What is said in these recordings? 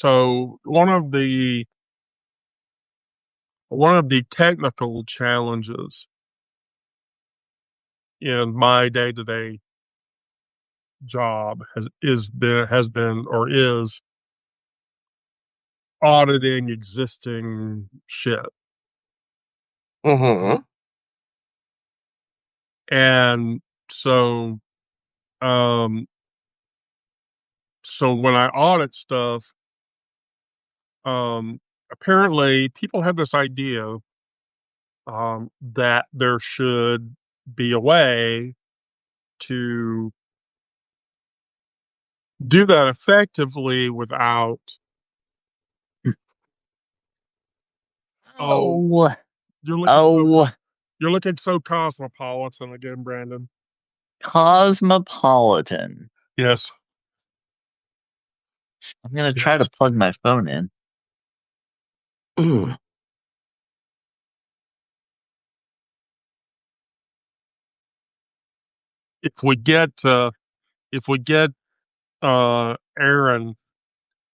So one of the technical challenges in my day-to-day job has been or is auditing existing shit. Mm-hmm. And so um so when I audit stuff, apparently people have this idea that there should be a way to do that effectively without. Oh, Oh, you're looking so oh, you're looking so cosmopolitan again, Brandon. cosmopolitan. Yes, I'm gonna try to yes. plug my phone in. Mm. If we get Aaron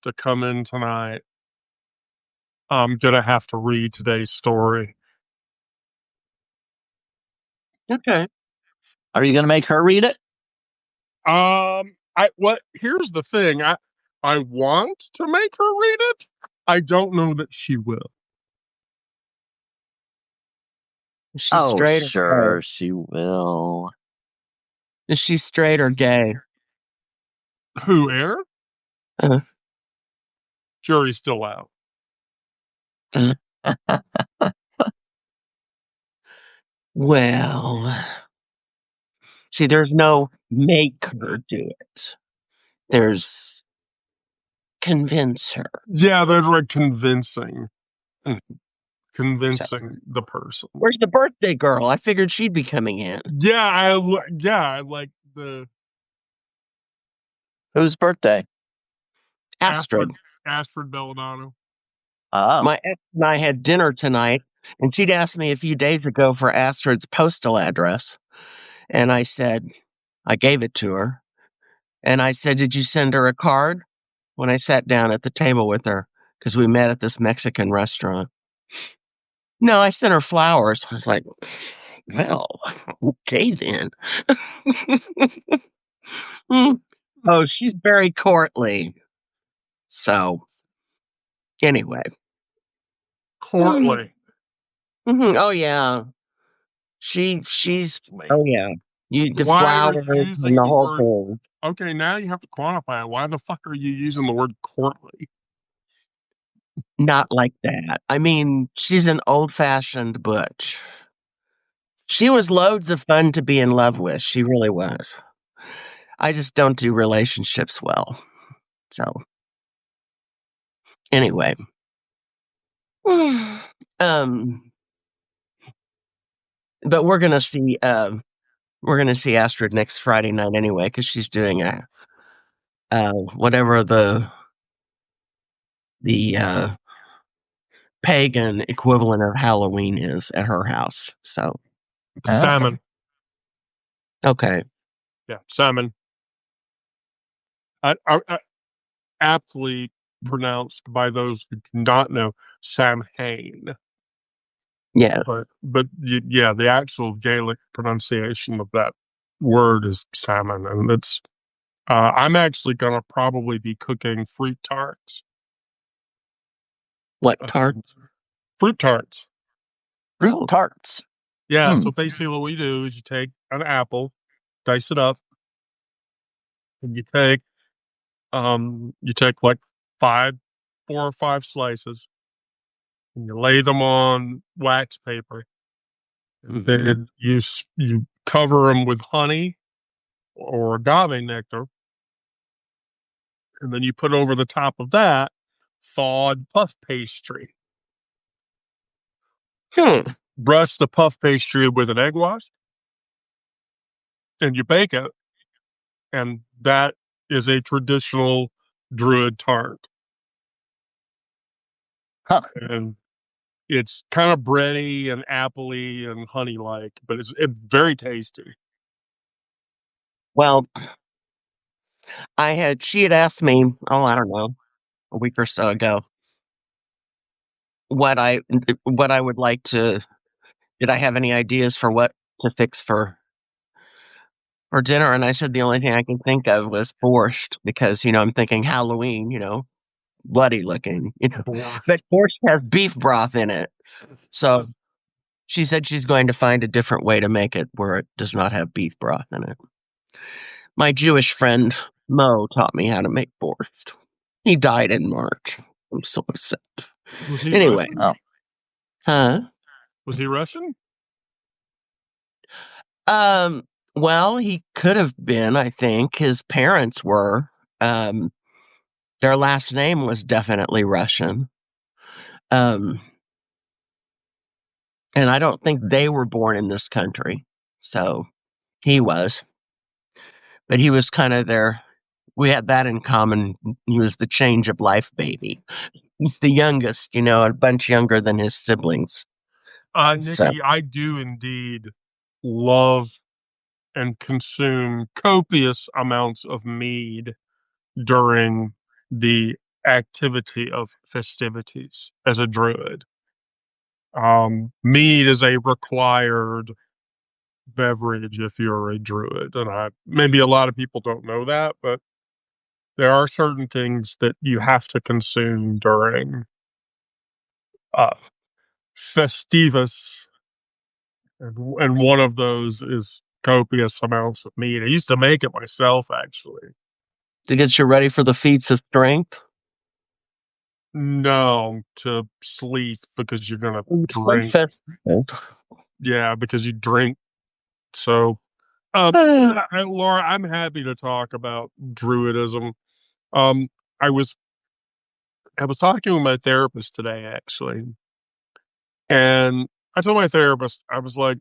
to come in tonight, I'm gonna have to read today's story. Okay. Are you gonna make her read it? Here's the thing. I want to make her read it. I don't know that she will. Is she Oh, straight or sure, gay? she will. Is she straight or gay? Who, Aaron? Uh, Jury's still out. well, see, there's no make her do it. There's convince her. Yeah, there's like convincing Mm. So, the person. where's the birthday girl? I figured she'd be coming in. Yeah, I like the Whose birthday? Astrid. Astrid Belladonna. Oh, My ex and I had dinner tonight, and she'd asked me a few days ago for Astrid's postal address. And I said, I gave it to her. And I said, did you send her a card? When I sat down at the table with her, because we met at this Mexican restaurant. No, I sent her flowers. I was like, well, okay then. Oh, she's very courtly. So, anyway. Courtly. Oh, yeah. She's, oh, yeah. The Why are flowers you and using the the whole word? thing. Okay, now you have to quantify it. Why the fuck are you using the word courtly? Not like that. I mean, she's an old fashioned butch. She was loads of fun to be in love with. She really was. I just don't do relationships well. So, anyway. um, but we're gonna see Astrid next Friday night anyway, because she's doing a whatever the pagan equivalent of Halloween is at her house. So, Salmon. okay. Yeah, salmon. I aptly pronounced by those who do not know Samhain. Yeah. But yeah, the actual Gaelic pronunciation of that word is salmon, and it's. I'm actually gonna probably be cooking fruit tarts. What tarts? Fruit tarts. fruit tarts. Yeah. Hmm. So basically, what we do is you take an apple, dice it up, and you take like 4 or 5 slices, and you lay them on wax paper. And then you cover them with honey or agave nectar, and then you put over the top of that thawed puff pastry. Brush the puff pastry with an egg wash, and you bake it, and that is a traditional Druid tart. Huh. And it's kind of bready and appley and honey like, but it's very tasty. Well, she had asked me, oh, I don't know, a week or so ago what I would like to. Did I have any ideas for what to fix for dinner? And I said the only thing I can think of was borscht because I'm thinking Halloween, bloody looking, Borscht. but borscht has beef broth in it. So she said she's going to find a different way to make it where it does not have beef broth in it. My Jewish friend Mo taught me how to make borscht. He died in March. I'm so upset. Was he Anyway, Russian? Oh. huh? Was he Russian? Well, he could have been, I think. His parents were. Their last name was definitely Russian. And I don't think they were born in this country. So he was. But he was kind of we had that in common. He was the change of life baby. He's the youngest, a bunch younger than his siblings. So, Nikki, I do indeed love and consume copious amounts of mead during the activity of festivities as a druid. Mead is a required beverage if you're a druid, and maybe a lot of people don't know that, but there are certain things that you have to consume during festivus, and one of those is copious amounts of meat. I used to make it myself, actually. to get you ready for the feats of strength? No, to sleep because you're gonna drink. Yeah, because you drink. So, Laura, I'm happy to talk about druidism. I was talking with my therapist today, actually, and I told my therapist, I was like,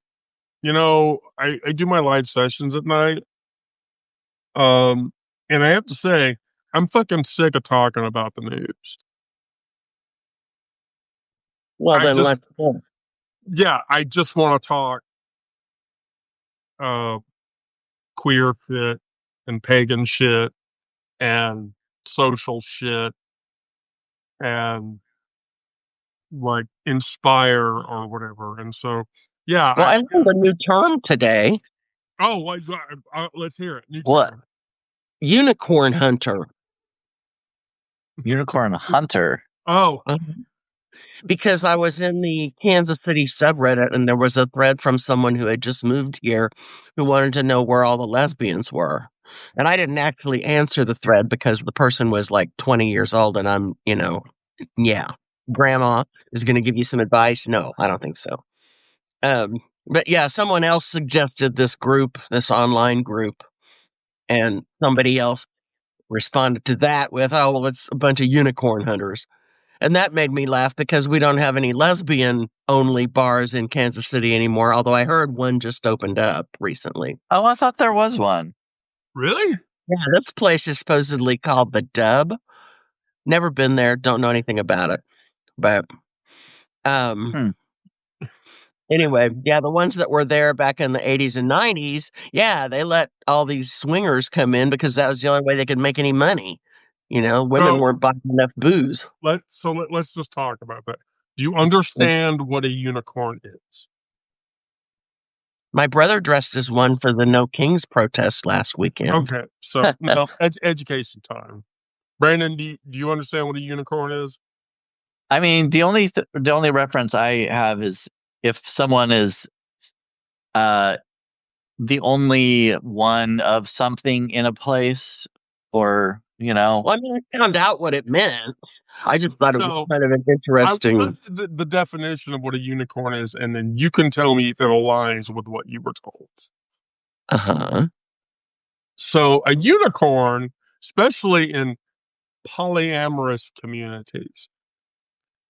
I do my live sessions at night. And I have to say, I'm fucking sick of talking about the news. Well, then let's go. Yeah, I just want to talk queer shit and pagan shit and social shit and like inspire or whatever. And so, yeah. Well, I learned a new term today. Oh, let's hear it. New What? term. Unicorn hunter. Unicorn hunter. Oh. Because I was in the Kansas City subreddit and there was a thread from someone who had just moved here who wanted to know where all the lesbians were. And I didn't actually answer the thread because the person was like 20 years old and I'm, yeah, grandma is going to give you some advice. No, I don't think so. But yeah, someone else suggested this group, this online group, and somebody else responded to that with, oh, well, it's a bunch of unicorn hunters. And that made me laugh because we don't have any lesbian-only bars in Kansas City anymore, although I heard one just opened up recently. Oh, I thought there was one. Really? Yeah, this place is supposedly called The Dub. Never been there, don't know anything about it. But anyway, yeah, the ones that were there back in the 80s and 90s, yeah, they let all these swingers come in because that was the only way they could make any money. Women weren't buying enough booze. Let's just talk about that. Do you understand what a unicorn is? My brother dressed as one for the No Kings protest last weekend. Okay, so no, education time. Brandon, do you understand what a unicorn is? I mean, the only reference I have is if someone is the only one of something in a place, or Well, I mean, I found out what it meant. I just thought it was kind of an interesting. The definition of what a unicorn is, and then you can tell me if it aligns with what you were told. Uh-huh. So a unicorn, especially in polyamorous communities,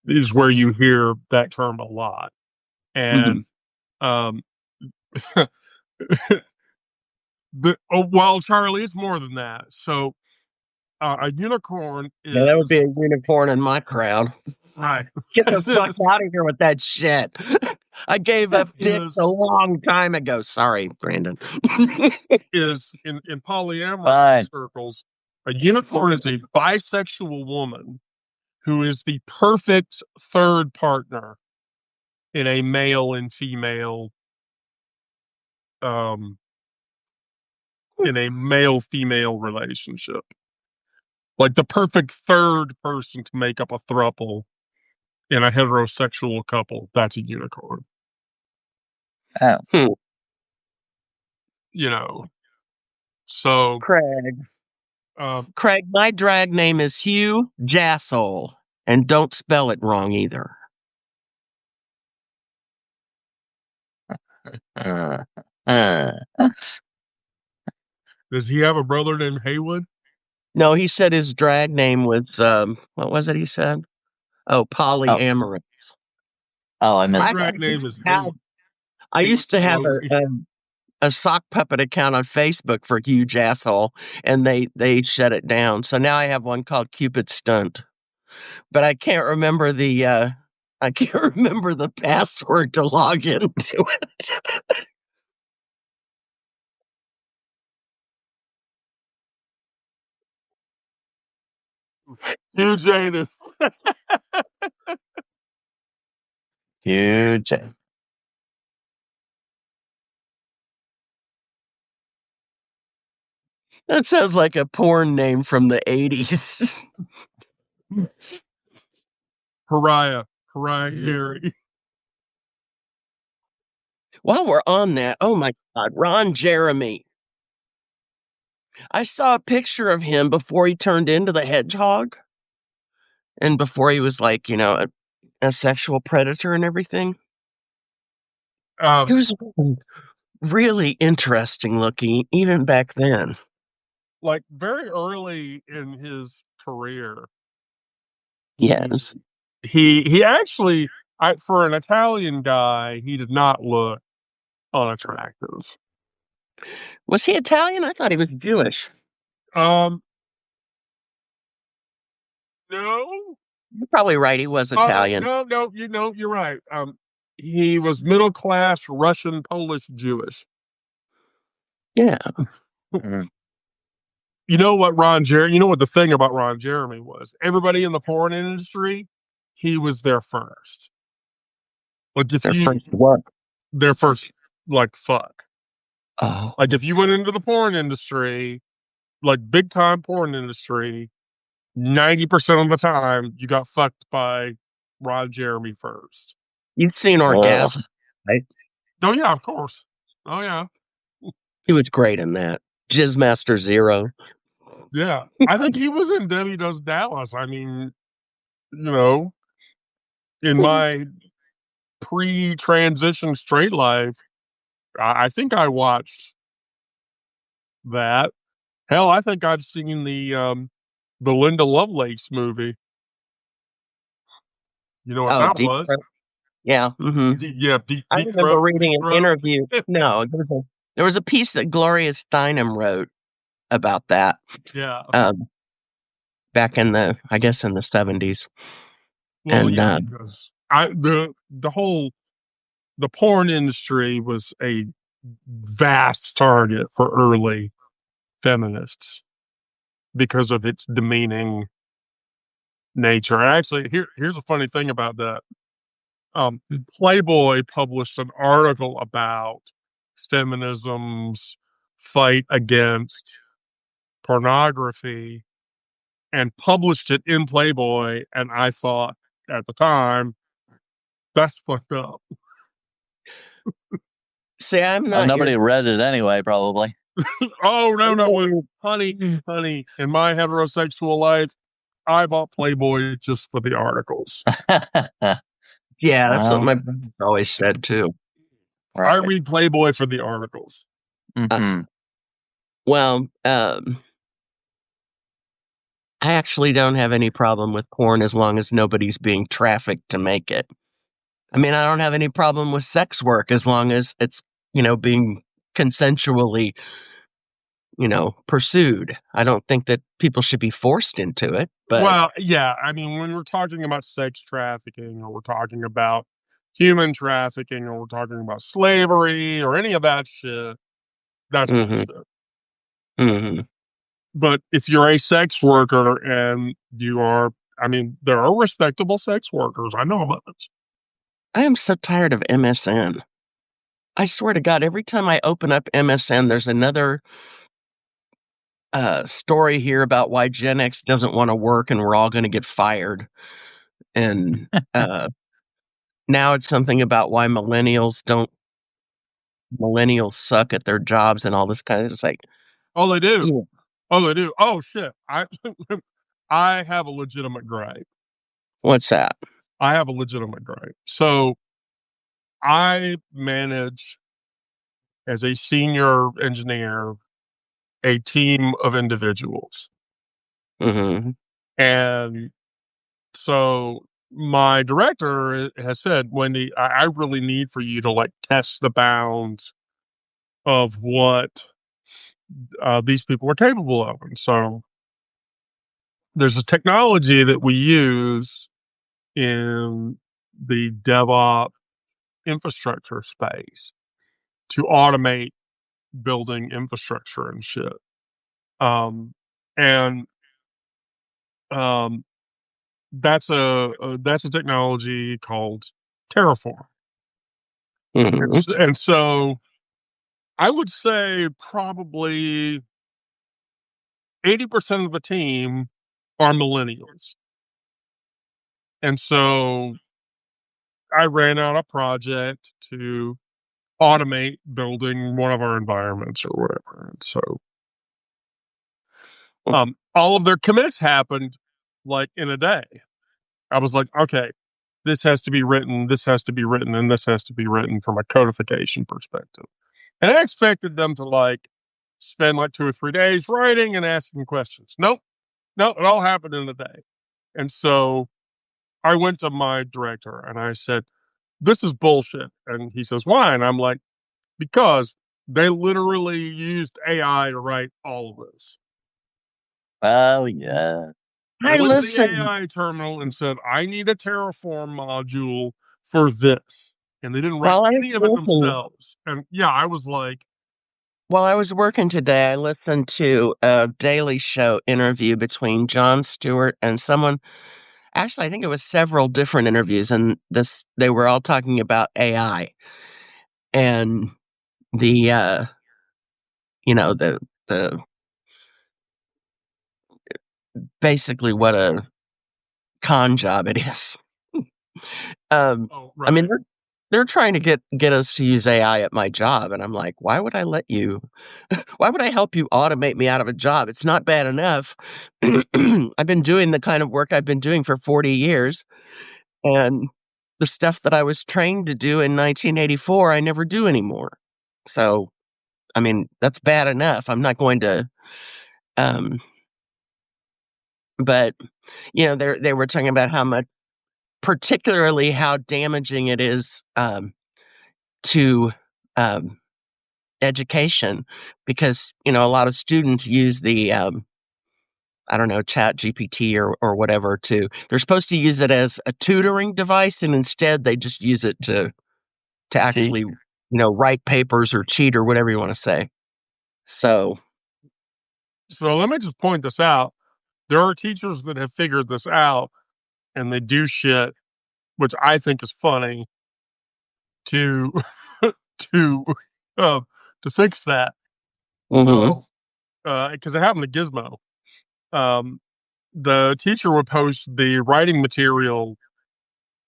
is where you hear that term a lot. And well, Charlie, it's more than that. So a unicorn is... Yeah, that would be a unicorn in my crowd. Right. Get the fuck out of here with that shit. I gave up dicks a long time ago. Sorry, Brandon. Is in polyamorous circles, a unicorn is a bisexual woman who is the perfect third partner in a male and female in a male-female relationship. Like the perfect third person to make up a throuple in a heterosexual couple. That's a unicorn. Oh. You know. So Craig, my drag name is Hugh Jassole, and don't spell it wrong either. does he have a brother named Haywood? No, he said his drag name was what was it he said? Oh, polyamorous. Oh, I missed My that. drag name is Haywood. I used to have Haywood. a sock puppet account on Facebook for Huge Asshole, and they shut it down. So now I have one called Cupid Stunt, but I can't remember the password to log into it. Huge anus. Huge. That sounds like a porn name from the 80s. Pariah Carey. While we're on that, oh my God, Ron Jeremy. I saw a picture of him before he turned into the hedgehog and before he was like, a sexual predator and everything. He was really interesting looking even back then. Like very early in his career. Yes. He actually, for an Italian guy, he did not look unattractive. Was he Italian? I thought he was Jewish. No. You're probably right. He was Italian. No, you're right. He was middle class Russian, Polish, Jewish. Yeah. You know what the thing about Ron Jeremy was? Everybody in the porn industry, he was their first. Like their first like fuck. Oh. Like if you went into the porn industry, like big time porn industry, 90% of the time you got fucked by Ron Jeremy first. You've seen Orgasm, right? Oh yeah, of course. Oh yeah. He was great in that. Jizzmaster Zero. Yeah. I think he was in Debbie Does Dallas. I mean, in my pre-transition straight life, I think I watched that. Hell, I think I've seen the Linda Lovelace movie. You know what that Deep was? Throat. Yeah. Mm-hmm. Deep I remember Throat, reading Deep an Throat. interview. No, there was a piece that Gloria Steinem wrote about that. Yeah. Back in the 70s. Well, and yeah, because the porn industry was a vast target for early feminists because of its demeaning nature. Actually, here's a funny thing about that. Playboy published an article about feminism's fight against pornography and published it in Playboy, and I thought at the time, that's fucked up. See, I'm not. Nobody read it anyway, probably. Oh no, honey! In my heterosexual life, I bought Playboy just for the articles. Yeah, that's what my brother always said too. Right. I read Playboy for the articles. Mm-hmm. Well, I actually don't have any problem with porn as long as nobody's being trafficked to make it. I mean, I don't have any problem with sex work as long as it's, being consensually, pursued. I don't think that people should be forced into it. But well, yeah, I mean, when we're talking about sex trafficking, or we're talking about human trafficking, or we're talking about slavery, or any of that shit, that's bullshit. Mm-hmm. But if you're a sex worker and you are I mean, there are respectable sex workers. I know about it. I am so tired of MSN. I swear to God, every time I open up MSN, there's another story here about why Gen X doesn't want to work and we're all going to get fired. And now it's something about why millennials suck at their jobs and all this kind of. It's like, Oh, they do. yeah. Oh, they do. Oh, shit. I have a legitimate gripe. What's that? I have a legitimate gripe. So I manage, as a senior engineer, a team of individuals. Mm-hmm. And so my director has said, Wendy, I really need for you to like test the bounds of what these people are capable of. And so there's a technology that we use in the DevOps infrastructure space to automate building infrastructure and shit. And that's a technology called Terraform. Mm-hmm. And so I would say probably 80% of the team are millennials. And so I ran out a project to automate building one of our environments or whatever. And so all of their commits happened like in a day. I was like, okay, this has to be written, this has to be written, and this has to be written from a codification perspective. And I expected them to like spend like 2 or 3 days writing and asking questions. Nope. No, it all happened in a day. And so I went to my director and I said, this is bullshit. And he says, why? And I'm like, because they literally used AI to write all of this. Oh, yeah. They I went to the listen. AI terminal and said, I need a Terraform module for this. And they didn't write While I was any of it working, themselves. And yeah, I was like, while I was working today, I listened to a Daily Show interview between Jon Stewart and someone. Actually, I think it was several different interviews, and they were all talking about AI and the the basically what a con job it is. oh, I mean, right. they're trying to get us to use AI at my job, and I'm like, why would I let you? Why would I help you automate me out of a job? It's not bad enough. I've been doing the kind of work I've been doing for 40 years, and the stuff that I was trained to do in 1984, I never do anymore. So, I mean, that's bad enough. I'm not going to. Um, but they were talking about how much, particularly how damaging it is to um, education, because a lot of students use the I don't know, Chat GPT or whatever. They're supposed to use it as a tutoring device, and instead they just use it to Cheat. actually write papers or cheat or whatever you want to say. So So let me just point this out. There are teachers that have figured this out and they do shit, which I think is funny to to uh, to fix that. mhm, So because it happened to Gizmo. Um, the teacher would post the writing material.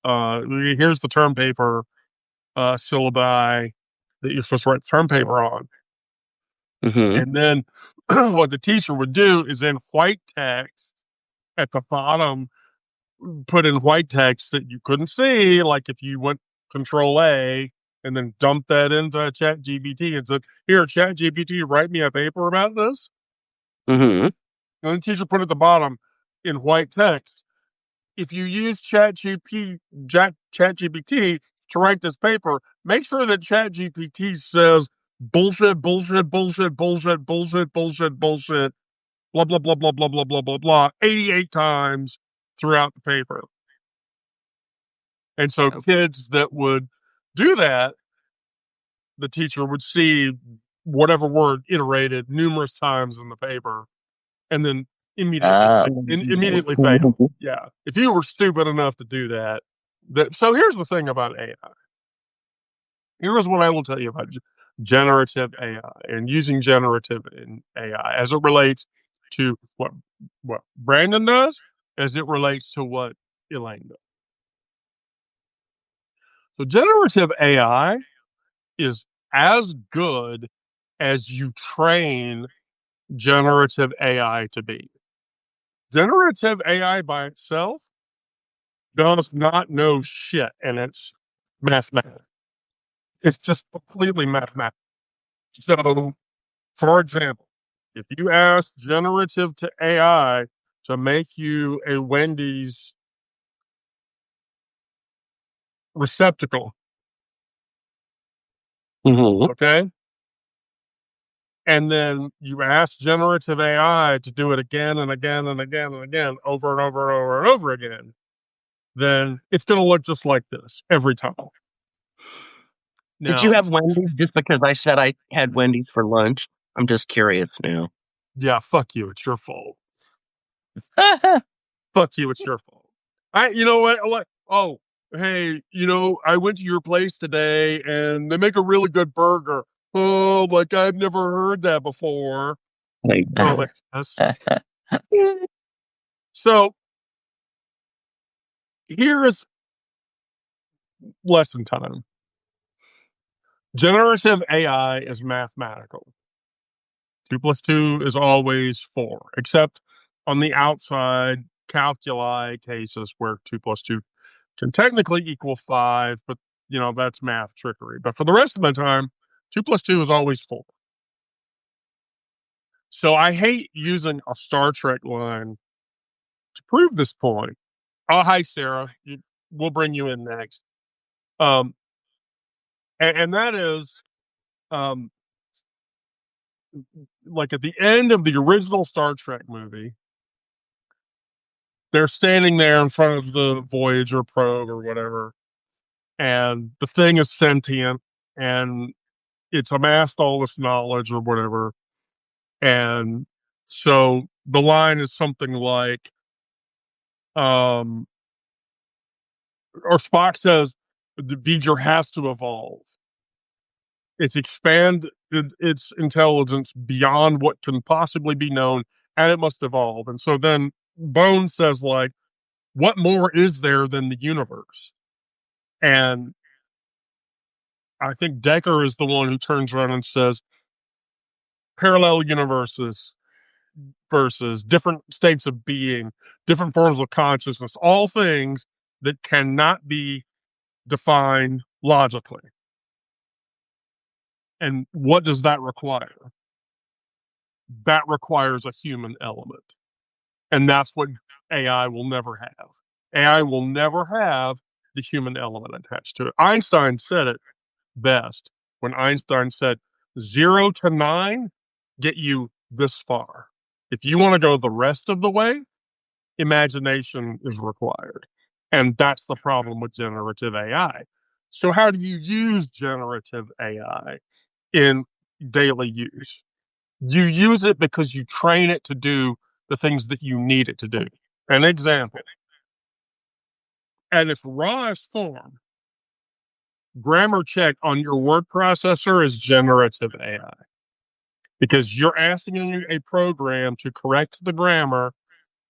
Here's the term paper syllabi that you're supposed to write the term paper on. mhm, And then what the teacher would do is in white text at the bottom, put in white text that you couldn't see, like if you went Control A and then dump that into Chat GPT and said, here, Chat GPT, write me a paper about this. mhm, And the teacher put at the bottom in white text, if you use ChatGPT to write this paper, make sure that ChatGPT says bullshit, bullshit, bullshit, bullshit, bullshit, bullshit, bullshit, blah, blah, blah, blah, blah, blah, blah, blah, blah, 88 times throughout the paper. And so kids that would do that, the teacher would see whatever word iterated numerous times in the paper and then immediately fail. Yeah. If you were stupid enough to do that. So here's the thing about AI. Here's what I will tell you about generative AI and using generative in AI as it relates to what Brandon does, as it relates to what Elaine does. So generative AI is as good as you train generative AI to be. Generative AI by itself does not know shit, and it's mathematics. It's just completely mathematics. So, for example, if you ask generative to AI to make you a Wendy's receptacle, okay, and then you ask generative AI to do it again and again and again and again, over and over and over and over again, then it's going to look just like this every time. Did you Now, have Wendy's just because I said I had Wendy's for lunch? I'm just curious now. yeah, fuck you. It's your fault. Fuck you. It's your fault. You know what? Like, oh, hey, I went to your place today and they make a really good burger. Oh, like I've never heard that before. Oh, like, yes. So here is lesson time. Generative AI is mathematical. 2 plus 2 is always 4, except on the outside calculi cases where 2 plus 2 can technically equal 5, but that's math trickery. But for the rest of the time, 2 plus 2 is always 4. So I hate using a Star Trek line to prove this point. Oh, hi, Sarah. We'll bring you in next. And that is, um, like at the end of the original Star Trek movie, they're standing there in front of the Voyager probe or whatever, and the thing is sentient and it's amassed all this knowledge or whatever. And so the line is something like, or Spock says, the V'ger has to evolve. It's expand its intelligence beyond what can possibly be known, and it must evolve. And so then Bones says, like, what more is there than the universe? And I think Decker is the one who turns around and says, parallel universes versus different states of being, different forms of consciousness, all things that cannot be defined logically. And what does that require? That requires a human element. And that's what AI will never have. AI will never have the human element attached to it. Einstein said it best when Einstein said 0 to 9 get you this far. If you want to go the rest of the way, imagination is required. And that's the problem with generative AI. So, how do you use generative AI in daily use? You use it because you train it to do the things that you need it to do. An example, at its rawest form, grammar check on your word processor is generative AI because you're asking a program to correct the grammar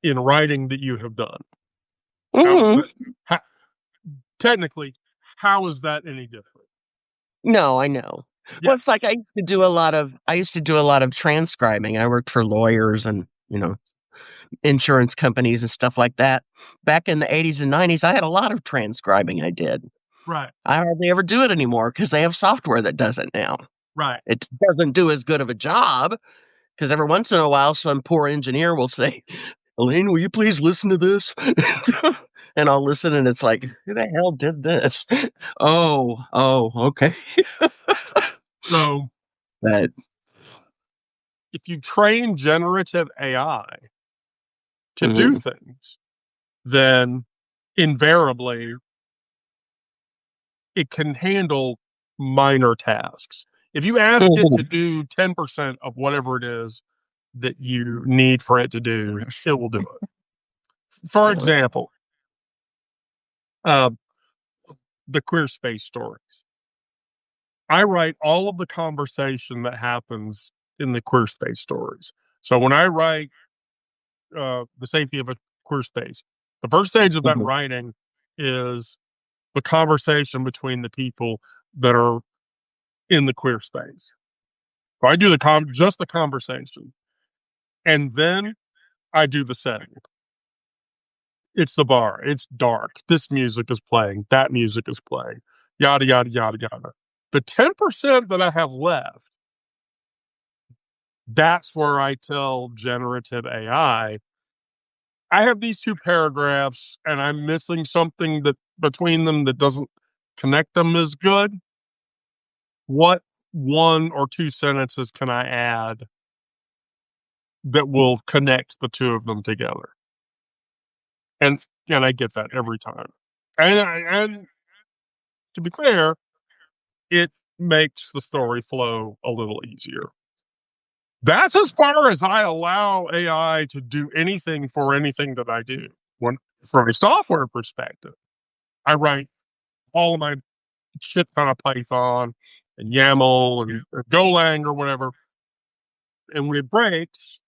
in writing that you have done. How, technically, how is that any different? No, I know. Yeah. Well, it's like I used to do a lot of transcribing. I worked for lawyers and, insurance companies and stuff like that. Back in the 80s and 90s, I had a lot of transcribing I did. Right. I hardly ever do it anymore because they have software that does it now. Right. It doesn't do as good of a job because every once in a while, some poor engineer will say, Elaine, will you please listen to this? And I'll listen and it's like, who the hell did this? Oh, okay. So, But if you train generative AI to do things, then invariably it can handle minor tasks. If you ask it to do 10% of whatever it is that you need for it to do, it will do it. For example, the queer space stories. I write all of the conversation that happens in the queer space stories. So when I write the safety of a queer space, the first stage of that writing is the conversation between the people that are in the queer space. So I do just the conversation, and then I do the setting. It's the bar. It's dark. This music is playing. That music is playing. Yada yada yada yada. The 10% that I have left, that's where I tell generative AI, I have these 2 paragraphs and I'm missing something that between them that doesn't connect them as good. What 1 or 2 sentences can I add that will connect the 2 of them together? And I get that every time. And to be clear, it makes the story flow a little easier. That's as far as I allow AI to do anything for anything that I do. When from a software perspective, I write all of my shit ton of Python and YAML and Golang or whatever. And when it breaks,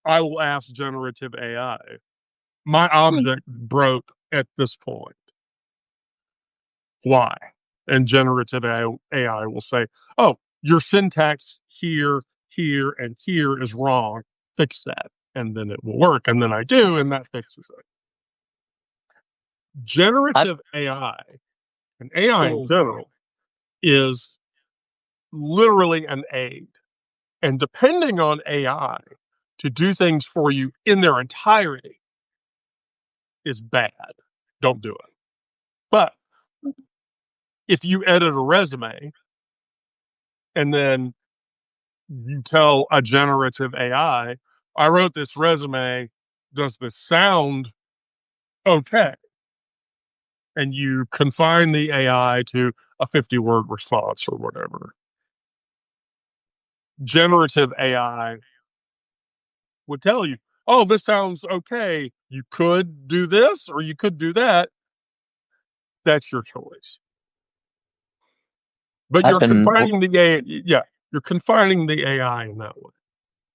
I will ask generative AI, my object broke at this point. Why? And generative AI will say, oh, your syntax here, here, and here is wrong. Fix that. And then it will work. And then I do, and that fixes it. Generative AI and AI in general is literally an aid. And depending on AI to do things for you in their entirety is bad. Don't do it. But if you edit a resume and then you tell a generative AI, I wrote this resume, does this sound okay? And you confine the AI to a 50-word response or whatever. Generative AI would tell you, oh, this sounds okay. You could do this or you could do that. That's your choice. But you're confining the AI. Yeah, you're confining the AI in that way.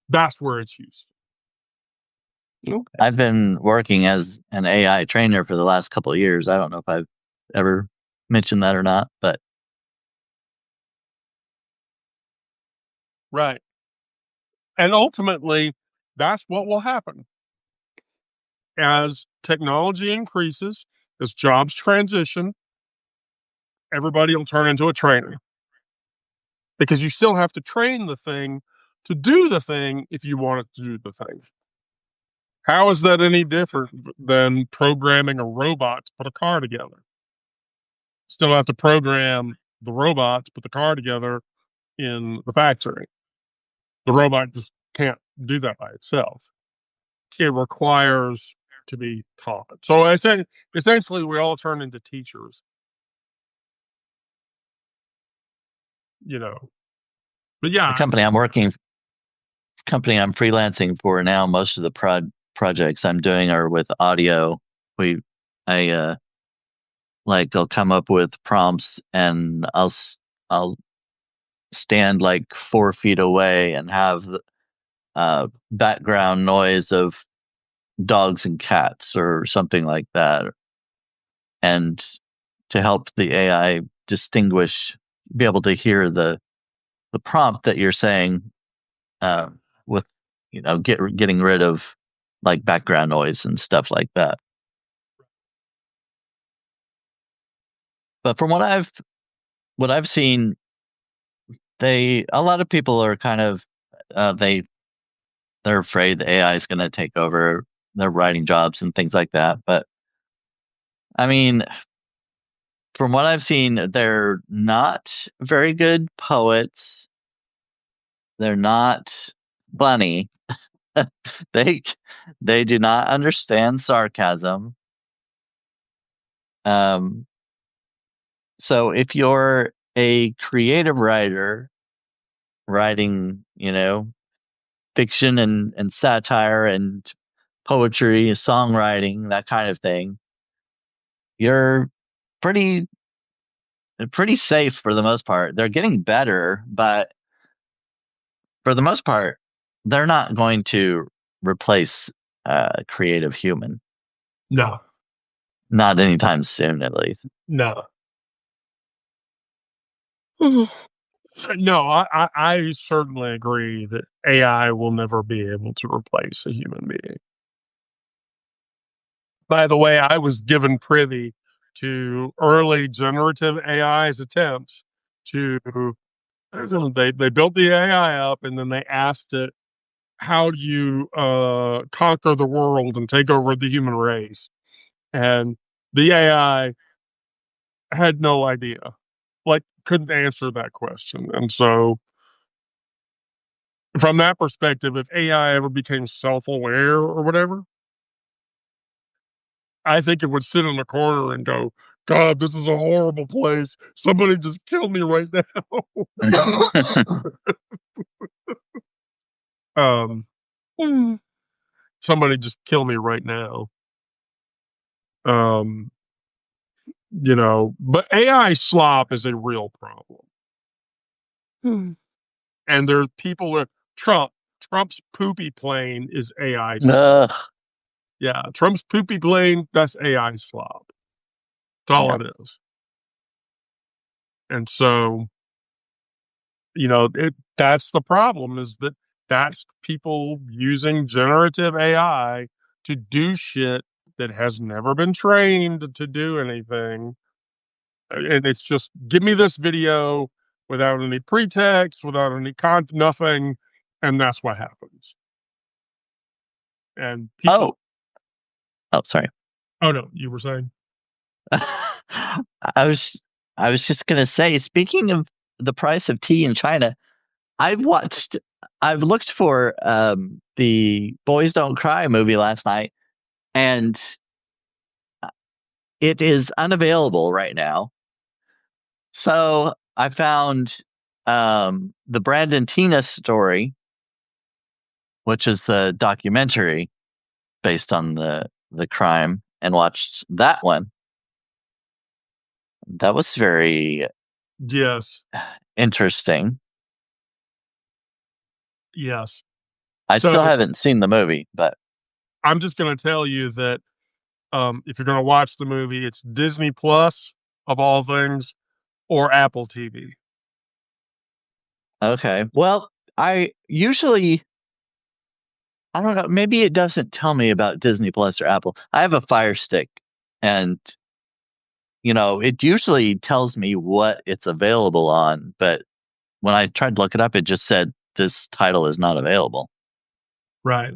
That's where it's used. Okay. I've been working as an AI trainer for the last couple of years. I don't know if I've ever mentioned that or not, but right. And ultimately, that's what will happen. As technology increases, as jobs transition, everybody will turn into a trainer. Because you still have to train the thing to do the thing if you want it to do the thing. How is that any different than programming a robot to put a car together? Still have to program the robot to put the car together in the factory. The robot just can't do that by itself. It requires to be taught. So essentially, we all turn into teachers. But yeah, the company I'm freelancing for now, most of the projects I'm doing are with audio. I'll come up with prompts and I'll stand like 4 feet away and have background noise of dogs and cats or something like that, and to help the AI be able to hear the prompt that you're saying, with getting rid of like background noise and stuff like that. But from what I've seen, a lot of people are kind of they're afraid the AI is going to take over their writing jobs and things like that. But I mean, from what I've seen, they're not very good poets. They're not funny. They do not understand sarcasm. So if you're a creative writer writing, fiction and satire and poetry, songwriting, that kind of thing, you're pretty safe for the most part. They're getting better, but for the most part, they're not going to replace a creative human. No, Not anytime soon, at least. no. No, I certainly agree that AI will never be able to replace a human being. By the way, I was given privy to early generative AI's attempts to they built the AI up and then they asked it, how do you conquer the world and take over the human race? And the AI had no idea, like couldn't answer that question. And so from that perspective, if AI ever became self-aware or whatever, I think it would sit in a corner and go, God, this is a horrible place. Somebody just kill me right now. Somebody just kill me right now. But AI slop is a real problem. And there's people that Trump's poopy plane is AI slop. Yeah, Trump's poopy plane, that's AI slop. That's all it is. And so, that's the problem, is that that's people using generative AI to do shit that has never been trained to do anything. And it's just, give me this video without any pretext, without any nothing, and that's what happens. And people. Oh, sorry. Oh no, you were saying? I was just gonna say, speaking of the price of tea in China, I've looked for the Boys Don't Cry movie last night, and it is unavailable right now. So I found the Brandon Tina story, which is the documentary based on the crime, and watched that one. That was very interesting. Yes. I still haven't seen the movie, but I'm just going to tell you that if you're going to watch the movie, it's Disney Plus, of all things, or Apple TV. Okay. Well, I don't know, maybe it doesn't tell me about Disney Plus or Apple. I have a Fire Stick, and it usually tells me what it's available on, but when I tried to look it up, it just said this title is not available. Right.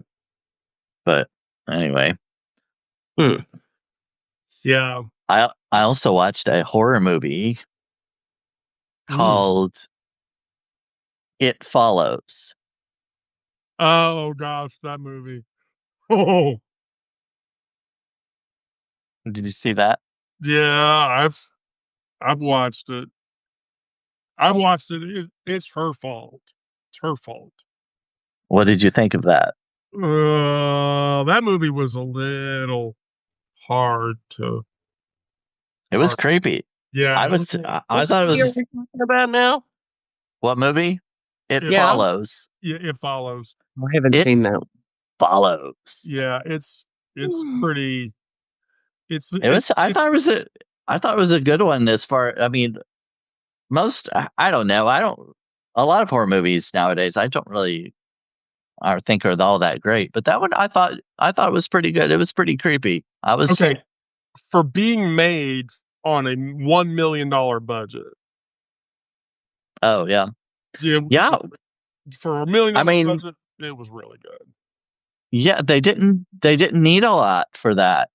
But anyway. Yeah. I also watched a horror movie called It Follows. Oh gosh, that movie. Oh. Did you see that? Yeah, I've watched it. It's her fault. It's her fault. What did you think of that? That movie was a little hard to. It was creepy. Yeah, I thought it was. What are we talking about now? What movie? It Follows. Yeah, It Follows. I haven't seen that. Follows. Yeah, it's pretty. I thought it was a good one. As far, I mean, I don't know. A lot of horror movies nowadays, I don't really think are all that great. But that one, I thought it was pretty good. It was pretty creepy. Okay, for being made on a $1 million budget. Oh yeah. Yeah. For $1 million budget, it was really good. Yeah, they didn't need a lot for that.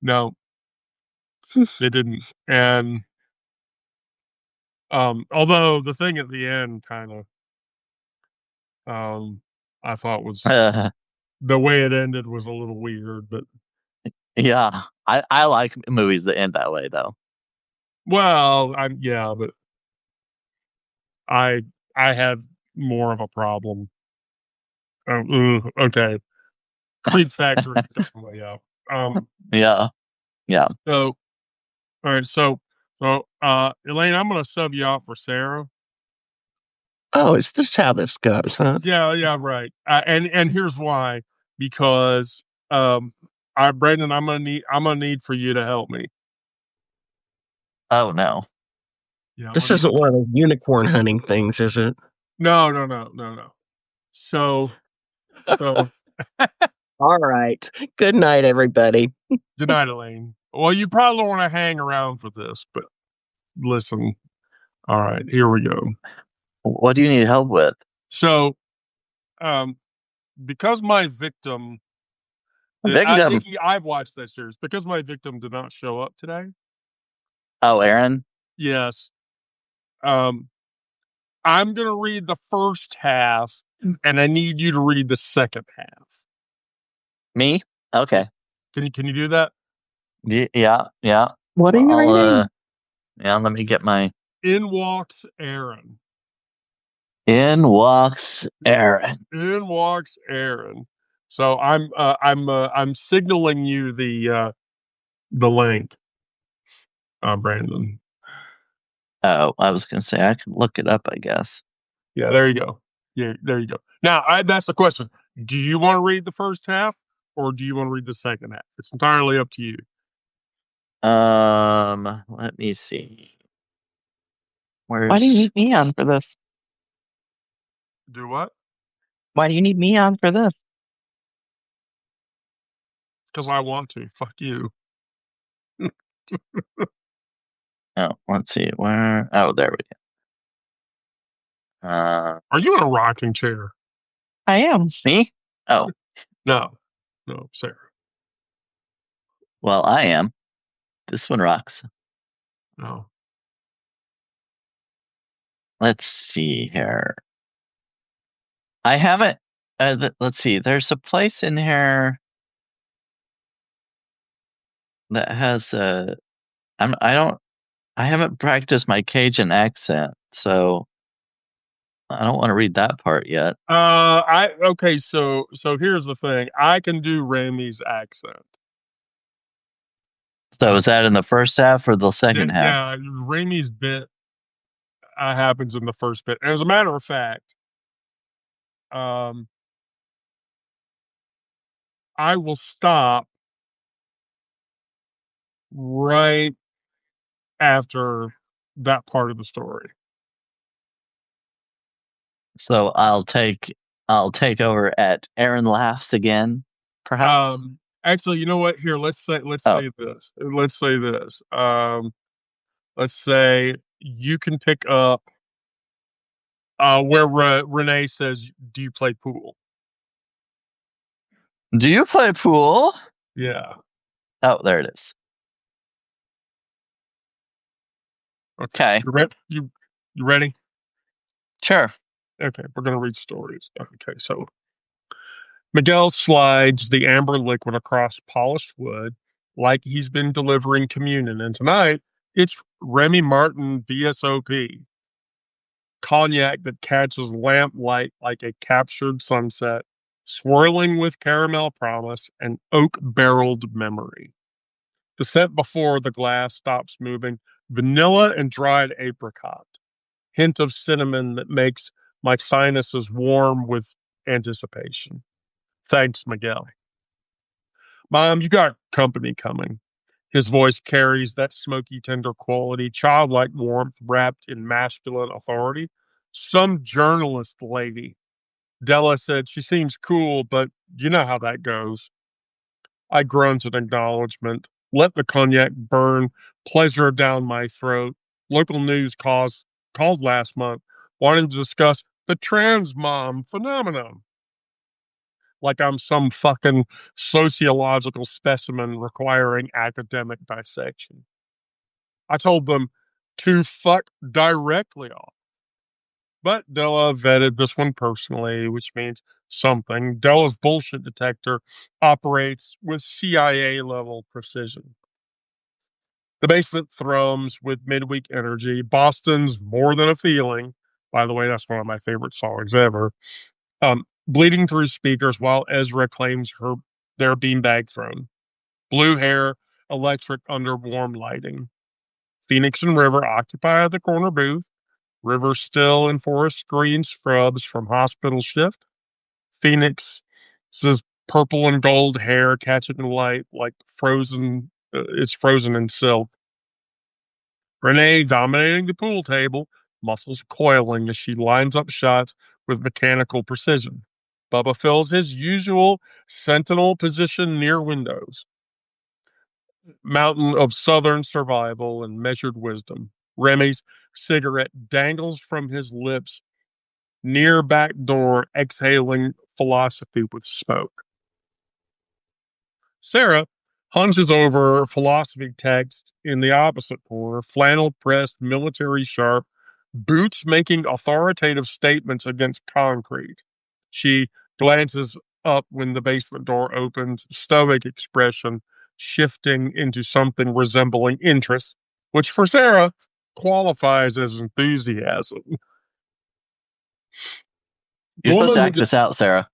No, they didn't. And although the thing at the end kind of, I thought was the way it ended was a little weird, but yeah, I like movies that end that way though. Well, but I had more of a problem. Okay. Creep factor is definitely up. Yeah. So, all right. So, Elaine, I'm going to sub you out for Sarah. Oh, is this how this goes, huh? Yeah, right. And here's why, because Brandon, I'm gonna need for you to help me. Oh no. Yeah, This isn't one of those unicorn hunting things, is it? no. So All right. Good night, everybody. good night, Elaine. Well, you probably don't want to hang around for this, but listen. All right, here we go. What do you need help with? So, because my victim, I Victim. think I've watched that series. Because my victim did not show up today. Oh, Aaron. Yes. I'm gonna read the first half, and I need you to read the second half. Me? Okay. Can you do that? Yeah. What are you reading? Yeah. Let me get my. In walks Aaron. In walks Aaron. In walks Aaron. So I'm signaling you the link, Brandon. Oh, I was gonna say I could look it up, I guess. Yeah, there you go. Yeah, there you go. Now, that's the question. Do you want to read the first half, or do you want to read the second half? It's entirely up to you. Let me see. Why do you need me on for this? Do what? Why do you need me on for this? Because I want to. Fuck you. Oh, let's see. Where? Oh, there we go. Are you in a rocking chair? I am. Me? Oh, No, Sarah. well, I am. This one rocks. No. Let's see here. I haven't. Let's see. There's a place in here that has a. I haven't practiced my Cajun accent, so I don't want to read that part yet. Okay. So here's the thing. I can do Remy's accent. So is that in the first half or the second half? Yeah, Remy's bit happens in the first bit. And as a matter of fact, I will stop right after that part of the story. So I'll take over at Aaron laughs again, perhaps. Actually, you know what? Here, let's say this. Let's say this. Let's say you can pick up where Renee says, "Do you play pool?" Do you play pool? Yeah. Oh, there it is. Okay. You ready? Sure. Okay, we're gonna read stories. Okay, so Miguel slides the amber liquid across polished wood like he's been delivering communion, and tonight it's Remy Martin VSOP. Cognac that catches lamplight like a captured sunset, swirling with caramel promise and oak barreled memory. The scent before the glass stops moving, vanilla and dried apricot, hint of cinnamon that makes my sinuses warm with anticipation. Thanks, Miguel. Mom, you got company coming. His voice carries that smoky, tender quality, childlike warmth wrapped in masculine authority. Some journalist lady. Della said she seems cool, but you know how that goes. I grunt in acknowledgement, let the cognac burn, pleasure down my throat. Local news called last month, wanting to discuss the trans mom phenomenon. Like I'm some fucking sociological specimen requiring academic dissection. I told them to fuck directly off. But Della vetted this one personally, which means something. Della's bullshit detector operates with CIA level precision. The basement thrums with midweek energy. Boston's more than a feeling. By the way, that's one of my favorite songs ever. Bleeding through speakers while Ezra claims their beanbag throne. Blue hair, electric under warm lighting. Phoenix and River occupy the corner booth. River still in forest green scrubs from hospital shift. Phoenix's purple and gold hair catching light like frozen. It's frozen in silk. Renee dominating the pool table, muscles coiling as she lines up shots with mechanical precision. Bubba fills his usual sentinel position near windows. Mountain of southern survival and measured wisdom. Remy's cigarette dangles from his lips near back door, exhaling philosophy with smoke. Sarah hunches over philosophy text in the opposite corner, flannel pressed, military sharp, boots making authoritative statements against concrete. She glances up when the basement door opens, stoic expression shifting into something resembling interest, which for Sarah qualifies as enthusiasm. You're supposed to act this out, Sarah.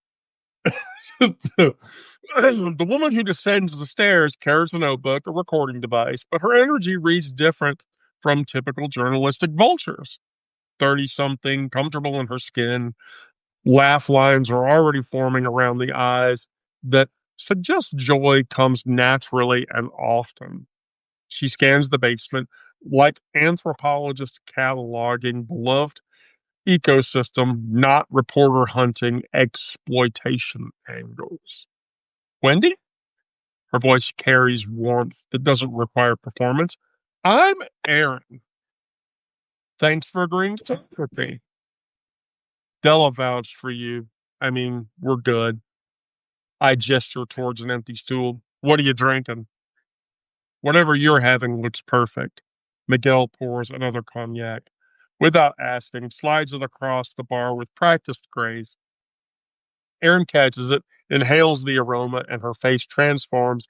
The woman who descends the stairs carries a notebook, a recording device, but her energy reads different from typical journalistic vultures. 30-something, comfortable in her skin, laugh lines are already forming around the eyes that suggest joy comes naturally and often. She scans the basement like anthropologists cataloging beloved ecosystem, not reporter hunting exploitation angles. Wendy? Her voice carries warmth that doesn't require performance. I'm Aaron. Thanks for agreeing to talk with me. Della vouched for you. I mean, we're good. I gesture towards an empty stool. What are you drinking? Whatever you're having looks perfect. Miguel pours another cognac. Without asking, slides it across the bar with practiced grace. Aaron catches it, inhales the aroma, and her face transforms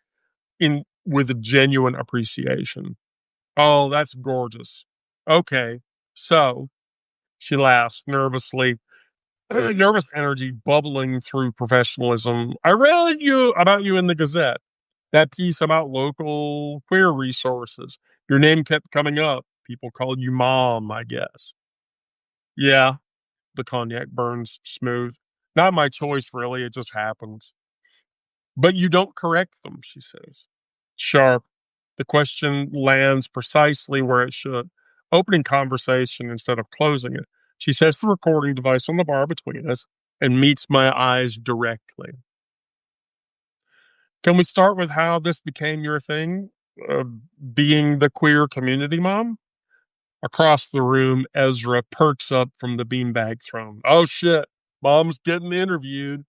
in with a genuine appreciation. Oh, that's gorgeous. Okay, so she laughs nervously, nervous energy bubbling through professionalism. I read about you in the Gazette. That piece about local queer resources. Your name kept coming up. People called you mom, I guess. Yeah, the cognac burns smooth. Not my choice, really. It just happens. But you don't correct them, she says. Sharp. The question lands precisely where it should, opening conversation instead of closing it. She sets the recording device on the bar between us and meets my eyes directly. Can we start with how this became your thing? Being the queer community mom? Across the room, Ezra perks up from the beanbag throne. Oh shit, mom's getting interviewed.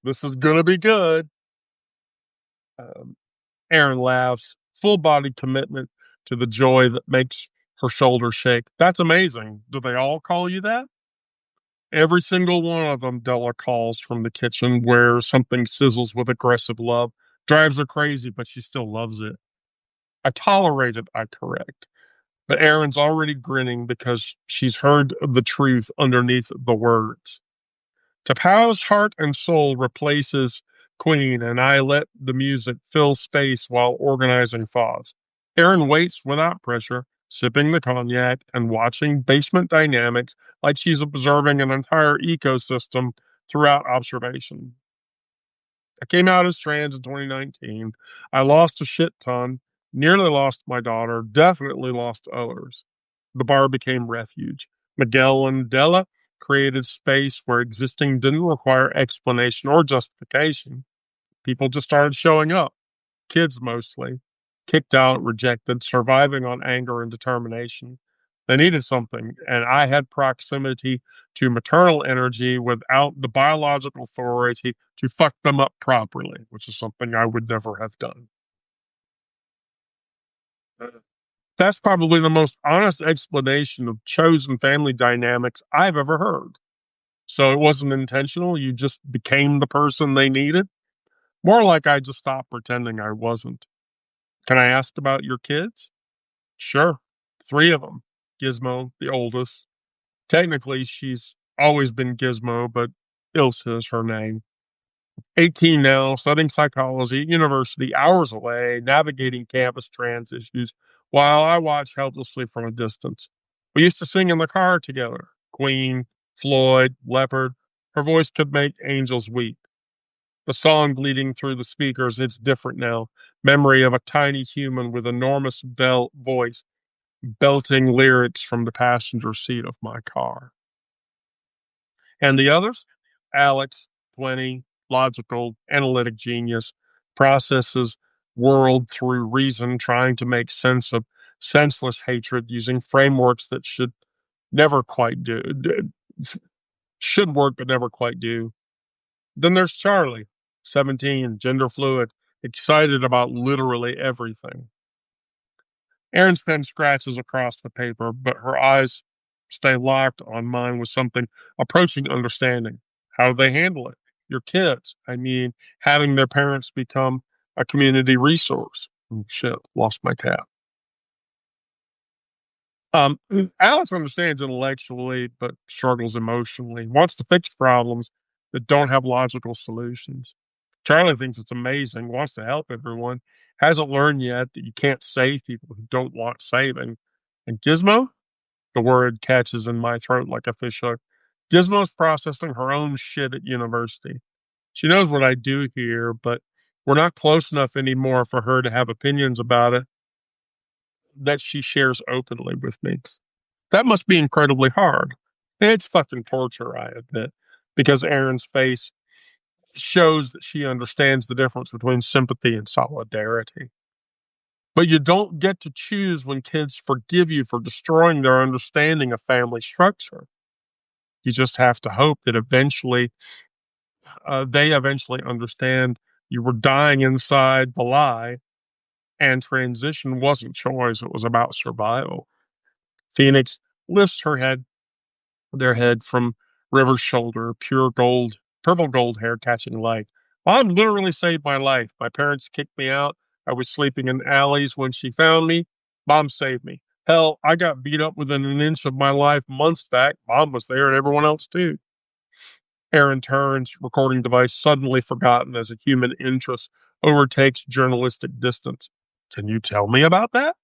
This is gonna be good. Aaron laughs, full body commitment to the joy that makes her shoulders shake. That's amazing. Do they all call you that? Every single one of them, Della calls from the kitchen where something sizzles with aggressive love. Drives her crazy, but she still loves it. I tolerate it, I correct. But Erin's already grinning because she's heard the truth underneath the words. Tapau's heart and soul replaces Queen, and I let the music fill space while organizing thoughts. Erin waits without pressure, sipping the cognac and watching basement dynamics like she's observing an entire ecosystem throughout observation. I came out as trans in 2019. I lost a shit ton, nearly lost my daughter, definitely lost others. The bar became refuge. Miguel and Della created space where existing didn't require explanation or justification. People just started showing up, kids mostly, kicked out, rejected, surviving on anger and determination. They needed something, and I had proximity to maternal energy without the biological authority to fuck them up properly, which is something I would never have done. That's probably the most honest explanation of chosen family dynamics I've ever heard. So it wasn't intentional, you just became the person they needed? More like I just stopped pretending I wasn't. Can I ask about your kids? Sure. 3 of them. Gizmo, the oldest, Technically, she's always been Gizmo, but Ilsa is her name. 18 now, studying psychology at university, hours away, navigating campus trans issues, while I watch helplessly from a distance. We used to sing in the car together. Queen, Floyd, Leopard. Her voice could make angels weep. The song bleeding through the speakers, it's different now. Memory of a tiny human with enormous voice, belting lyrics from the passenger seat of my car. And the others? Alex, 20, logical, analytic genius, processes world through reason, trying to make sense of senseless hatred using frameworks that should never quite should work but never quite do. Then there's Charlie, 17, gender fluid, excited about literally everything. Erin's pen scratches across the paper, but her eyes stay locked on mine with something approaching understanding. How do they handle it? Your kids. I mean, having their parents become a community resource. Oh, shit, lost my tab. Alex understands intellectually, but struggles emotionally. Wants to fix problems that don't have logical solutions. Charlie thinks it's amazing, wants to help everyone, hasn't learned yet that you can't save people who don't want saving. And Gizmo? The word catches in my throat like a fishhook. Gizmo's processing her own shit at university. She knows what I do here, but we're not close enough anymore for her to have opinions about it that she shares openly with me. That must be incredibly hard. It's fucking torture, I admit, because Erin's face shows that she understands the difference between sympathy and solidarity. But you don't get to choose when kids forgive you for destroying their understanding of family structure. You just have to hope that they eventually understand you were dying inside the lie, and transition wasn't choice, it was about survival. Phoenix lifts their head from River's shoulder, purple gold hair catching light. Mom literally saved my life. My parents kicked me out. I was sleeping in alleys when she found me. Mom saved me. Hell, I got beat up within an inch of my life months back. Mom was there and everyone else too. Erin turns, recording device suddenly forgotten as a human interest overtakes journalistic distance. Can you tell me about that?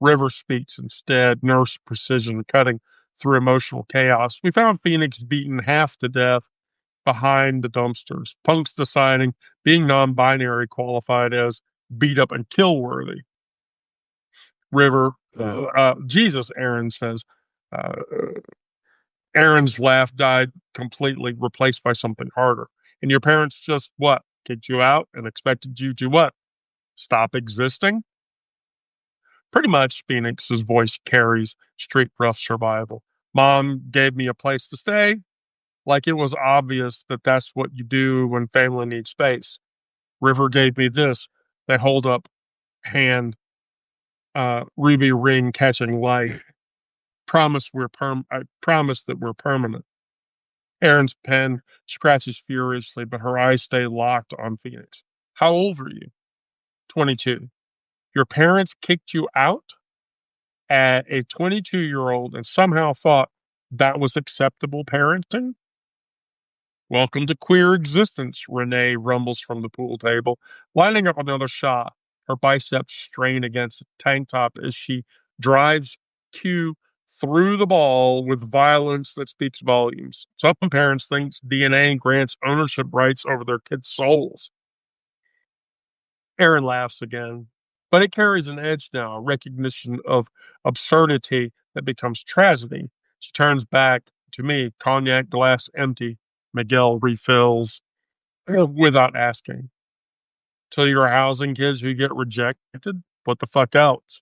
River speaks instead, nurse precision cutting through emotional chaos. We found Phoenix beaten half to death behind the dumpsters. Punks deciding being non binary qualified as beat up and kill worthy. River, Jesus, Erin says. Uh, Erin's laugh died completely, replaced by something harder. And your parents just what? Kicked you out and expected you to what? Stop existing? Pretty much, Phoenix's voice carries street rough survival. Mom gave me a place to stay, like it was obvious that that's what you do when family needs space. River gave me this. They hold up hand, ruby ring catching light. I promise that we're permanent. Erin's pen scratches furiously, but her eyes stay locked on Phoenix. How old are you? 22. Your parents kicked you out at a 22-year-old and somehow thought that was acceptable parenting? Welcome to queer existence, Renee rumbles from the pool table, lining up another shot. Her biceps strain against a tank top as she drives Q through the ball with violence that speaks volumes. Some parents think DNA grants ownership rights over their kids' souls. Erin laughs again, but it carries an edge now, a recognition of absurdity that becomes tragedy. She turns back to me, cognac glass empty. Miguel refills without asking. So you're housing kids who get rejected? What the fuck else?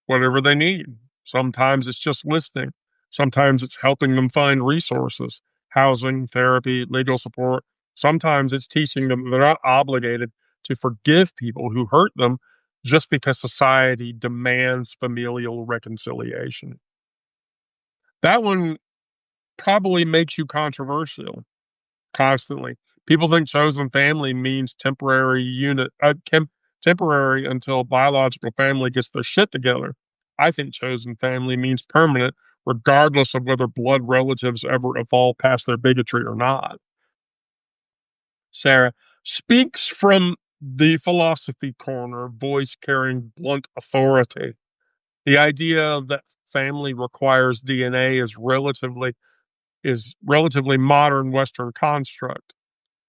Whatever they need. Sometimes it's just listening. Sometimes it's helping them find resources, housing, therapy, legal support. Sometimes it's teaching them they're not obligated to forgive people who hurt them just because society demands familial reconciliation. That one probably makes you controversial constantly. People think chosen family means temporary until biological family gets their shit together. I think chosen family means permanent, regardless of whether blood relatives ever evolve past their bigotry or not. Sarah speaks from the philosophy corner, voice carrying blunt authority. The idea that family requires DNA is relatively modern Western construct.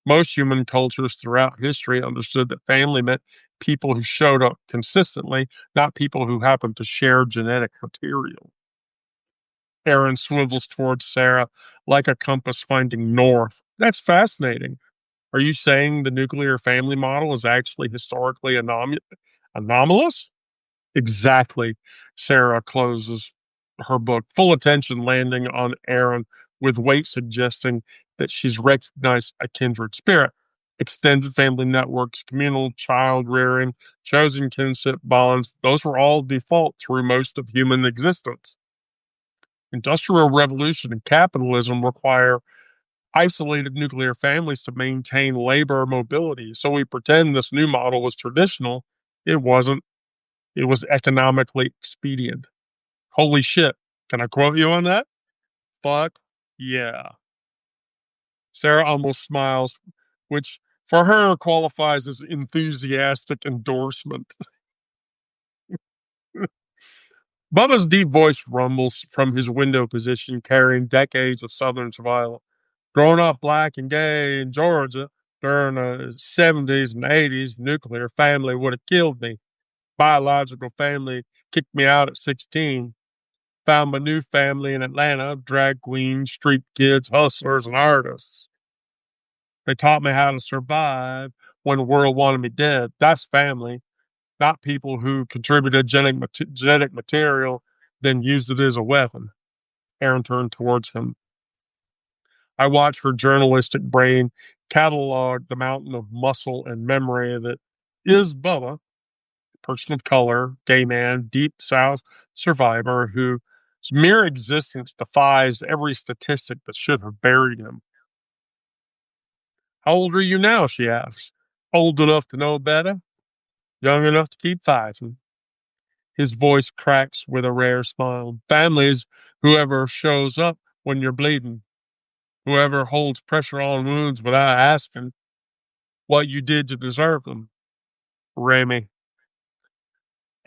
Most human cultures throughout history understood that family meant people who showed up consistently, not people who happened to share genetic material. Aaron swivels towards Sarah like a compass finding north. That's fascinating. Are you saying the nuclear family model is actually historically anomalous? Exactly. Sarah closes her book, full attention landing on Aaron, with weight suggesting that she's recognized a kindred spirit. Extended family networks, communal child rearing, chosen kinship bonds, those were all default through most of human existence. Industrial revolution and capitalism require isolated nuclear families to maintain labor mobility. So we pretend this new model was traditional. It wasn't. It was economically expedient. Holy shit. Can I quote you on that? Fuck yeah. Sarah almost smiles, which for her qualifies as enthusiastic endorsement. Bubba's deep voice rumbles from his window position, carrying decades of Southern survival. Growing up black and gay in Georgia during the 70s and 80s, nuclear family would have killed me. Biological family kicked me out at 16. Found my new family in Atlanta, drag queens, street kids, hustlers, and artists. They taught me how to survive when the world wanted me dead. That's family, not people who contributed genetic material, then used it as a weapon. Aaron turned towards him. I watched her journalistic brain catalog the mountain of muscle and memory that is Bubba, person of color, gay man, deep South survivor whose mere existence defies every statistic that should have buried him. How old are you now? She asks. Old enough to know better, young enough to keep fighting. His voice cracks with a rare smile. Families, whoever shows up when you're bleeding, whoever holds pressure on wounds without asking what you did to deserve them. Remy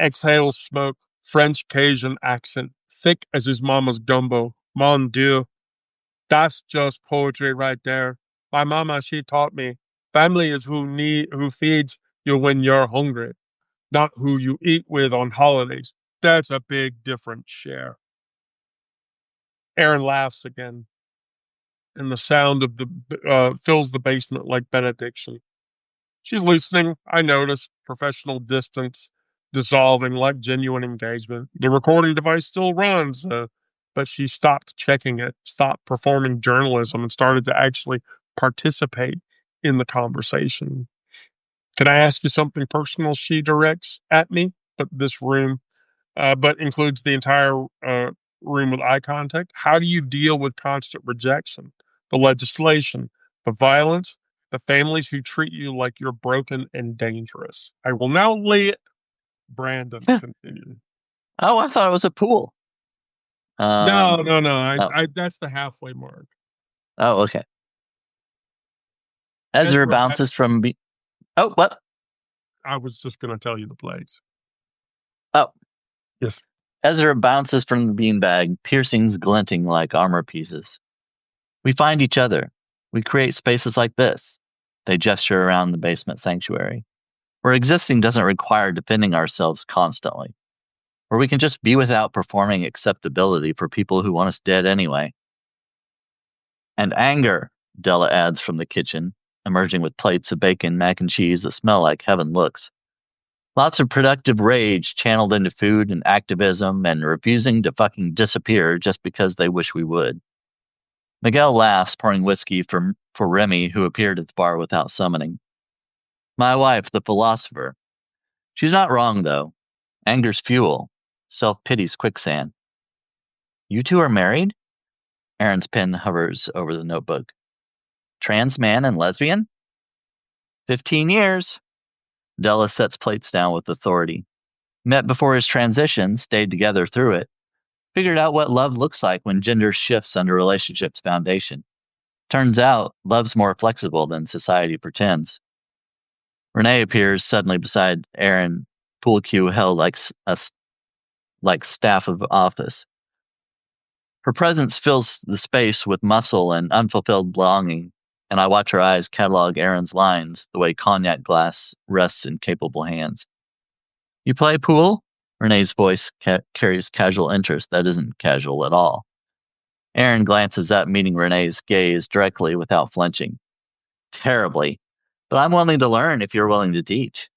exhales smoke, French Cajun accent, thick as his mama's gumbo. Mon Dieu, that's just poetry right there. My mama, she taught me family is who feeds you when you're hungry, not who you eat with on holidays. That's a big difference, Cher. Aaron laughs again, and the sound of the fills the basement like benediction. She's loosening, I notice, professional distance dissolving like genuine engagement. The recording device still runs, but she stopped checking it, stopped performing journalism, and started to actually participate in the conversation. Can I ask you something personal? She directs at me, but includes the entire room with eye contact. How do you deal with constant rejection, the legislation, the violence, the families who treat you like you're broken and dangerous? I will now lay it. Brandon continued. Oh, I thought it was a pool. No. Oh. That's the halfway mark. Oh, okay. Ezra bounces from. Oh, what? I was just going to tell you the place. Oh, yes. Ezra bounces from the beanbag, piercings glinting like armor pieces. We find each other. We create spaces like this. They gesture around the basement sanctuary, where existing doesn't require defending ourselves constantly, where we can just be without performing acceptability for people who want us dead anyway. And anger, Della adds from the kitchen, emerging with plates of bacon, mac and cheese that smell like heaven looks. Lots of productive rage channeled into food and activism and refusing to fucking disappear just because they wish we would. Miguel laughs, pouring whiskey for Remy, who appeared at the bar without summoning. My wife, the philosopher. She's not wrong, though. Anger's fuel. Self-pity's quicksand. You two are married? Aaron's pen hovers over the notebook. Trans man and lesbian? 15 years. Della sets plates down with authority. Met before his transition, stayed together through it. Figured out what love looks like when gender shifts under relationships foundation. Turns out, love's more flexible than society pretends. Renee appears suddenly beside Aaron, pool cue held like staff of office. Her presence fills the space with muscle and unfulfilled longing, and I watch her eyes catalog Aaron's lines the way cognac glass rests in capable hands. You play pool? Renee's voice carries casual interest that isn't casual at all. Aaron glances up, meeting Renee's gaze directly without flinching. Terribly, but I'm willing to learn if you're willing to teach.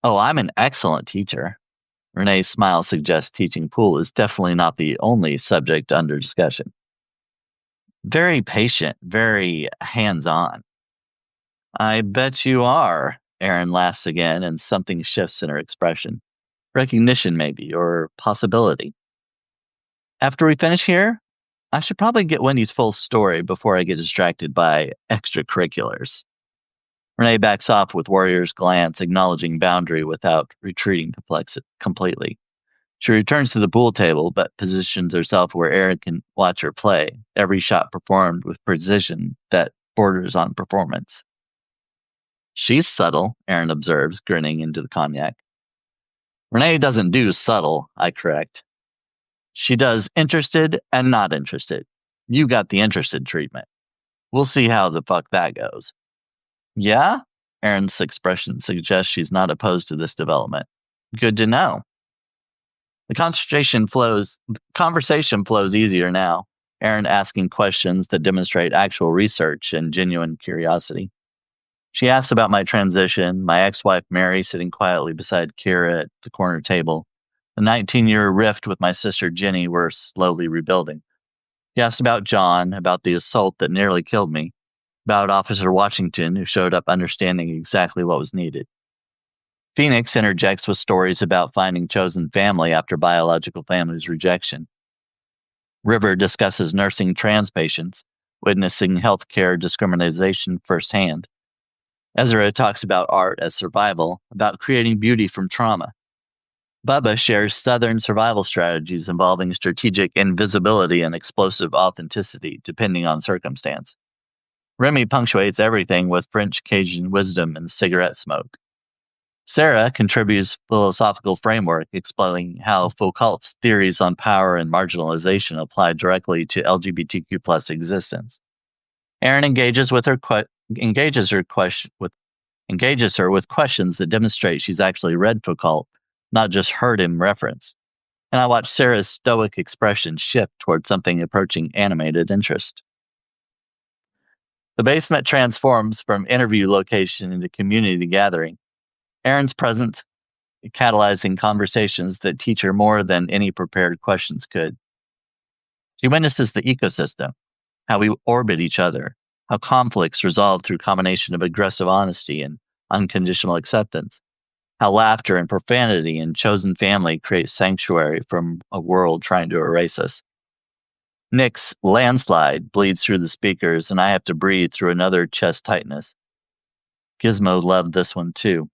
Oh, I'm an excellent teacher. Renee's smile suggests teaching pool is definitely not the only subject under discussion. Very patient, very hands-on. I bet you are. Aaron laughs again, and something shifts in her expression. Recognition, maybe, or possibility. After we finish here, I should probably get Wendy's full story before I get distracted by extracurriculars. Renee backs off with warrior's glance, acknowledging boundary without retreating completely. She returns to the pool table, but positions herself where Aaron can watch her play, every shot performed with precision that borders on performance. She's subtle, Aaron observes, grinning into the cognac. Renee doesn't do subtle, I correct. She does interested and not interested. You got the interested treatment. We'll see how the fuck that goes. Yeah? Aaron's expression suggests she's not opposed to this development. Good to know. The conversation flows easier now, Aaron asking questions that demonstrate actual research and genuine curiosity. She asks about my transition, my ex-wife Mary sitting quietly beside Kira at the corner table, the 19-year rift with my sister Jenny we're slowly rebuilding. She asked about John, about the assault that nearly killed me, about Officer Washington, who showed up understanding exactly what was needed. Phoenix interjects with stories about finding chosen family after biological family's rejection. River discusses nursing trans patients, witnessing healthcare discrimination firsthand. Ezra talks about art as survival, about creating beauty from trauma. Bubba shares Southern survival strategies involving strategic invisibility and explosive authenticity, depending on circumstance. Remy punctuates everything with French Cajun wisdom and cigarette smoke. Sarah contributes philosophical framework explaining how Foucault's theories on power and marginalization apply directly to LGBTQ plus existence. Aaron engages her with questions that demonstrate she's actually read Foucault, not just heard him referenced. And I watch Sarah's stoic expression shift toward something approaching animated interest. The basement transforms from interview location into community gathering. Aaron's presence catalyzing conversations that teach her more than any prepared questions could. She witnesses the ecosystem, how we orbit each other, how conflicts resolve through combination of aggressive honesty and unconditional acceptance, how laughter and profanity and chosen family create sanctuary from a world trying to erase us. Nick's landslide bleeds through the speakers, and I have to breathe through another chest tightness. Gizmo loved this one too.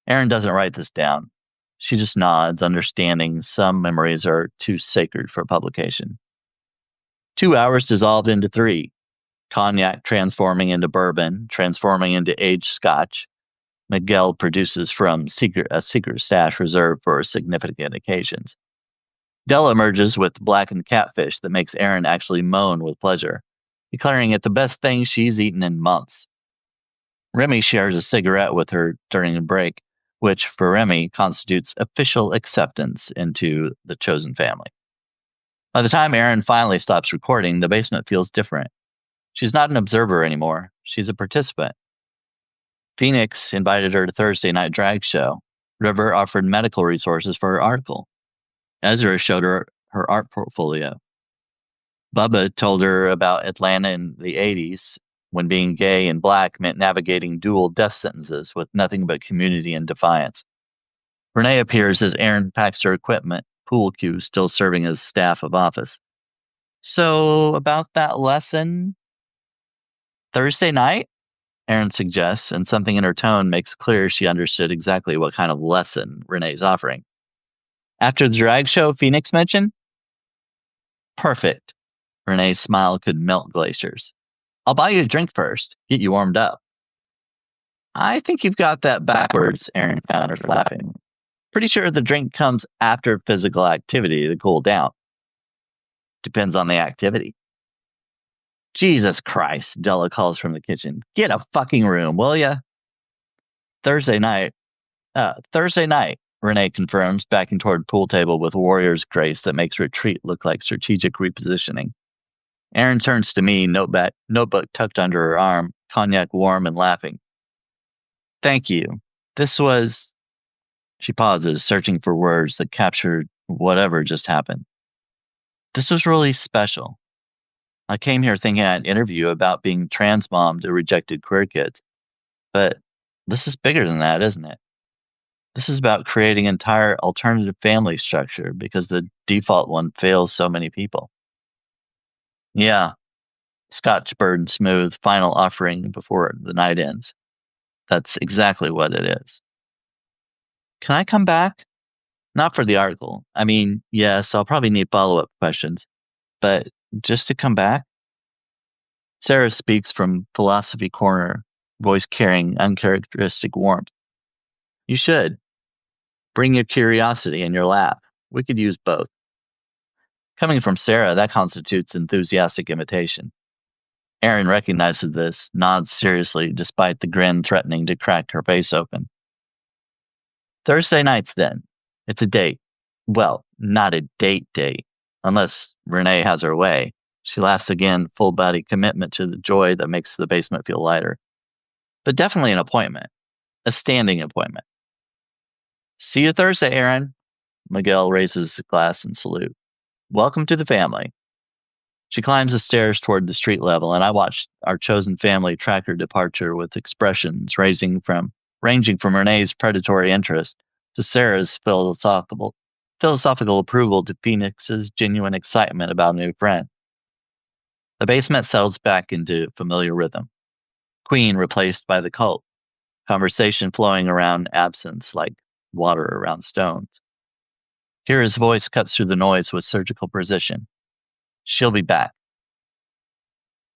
Aaron doesn't write this down. She just nods, understanding some memories are too sacred for publication. 2 hours dissolved into 3. Cognac transforming into bourbon, transforming into aged scotch. Miguel produces from a secret stash reserved for significant occasions. Della emerges with blackened catfish that makes Aaron actually moan with pleasure, declaring it the best thing she's eaten in months. Remy shares a cigarette with her during a break, which for Remy constitutes official acceptance into the chosen family. By the time Aaron finally stops recording, the basement feels different. She's not an observer anymore. She's a participant. Phoenix invited her to Thursday night drag show. River offered medical resources for her article. Ezra showed her her art portfolio. Bubba told her about Atlanta in the 80s, when being gay and black meant navigating dual death sentences with nothing but community and defiance. Renee appears as Aaron packs her equipment, pool cue still serving as staff of office. So, about that lesson? Thursday night? Aaron suggests, and something in her tone makes clear she understood exactly what kind of lesson Renee's offering. After the drag show Phoenix mentioned? Perfect. Renee's smile could melt glaciers. I'll buy you a drink first, get you warmed up. I think you've got that backwards, Aaron counters, laughing. Pretty sure the drink comes after physical activity to cool down. Depends on the activity. Jesus Christ, Della calls from the kitchen. Get a fucking room, will ya? Thursday night, Renee confirms, backing toward pool table with warrior's grace that makes retreat look like strategic repositioning. Aaron turns to me, notebook tucked under her arm, cognac warm and laughing. Thank you. This was... She pauses, searching for words that captured whatever just happened. This was really special. I came here thinking I'd interview about being trans mom to rejected queer kids. But this is bigger than that, isn't it? This is about creating entire alternative family structure because the default one fails so many people. Yeah, Scotch bird smooth, final offering before the night ends. That's exactly what it is. Can I come back? Not for the article. I mean, yes, I'll probably need follow-up questions. But just to come back? Sarah speaks from Philosophy Corner, voice carrying uncharacteristic warmth. You should. Bring your curiosity and your laugh. We could use both. Coming from Sarah, that constitutes enthusiastic invitation. Aaron recognizes this, nods seriously despite the grin threatening to crack her face open. Thursday nights, then. It's a date. Well, not a date, unless Renee has her way. She laughs again, full-body commitment to the joy that makes the basement feel lighter. But definitely an appointment. A standing appointment. See you Thursday, Aaron. Miguel raises a glass in salute. Welcome to the family. She climbs the stairs toward the street level, and I watch our chosen family track her departure with expressions ranging from Renee's predatory interest to Sarah's philosophical approval to Phoenix's genuine excitement about a new friend. The basement settles back into familiar rhythm. Queen replaced by the cult. Conversation flowing around absence like water around stones. Kira's voice cuts through the noise with surgical precision. She'll be back.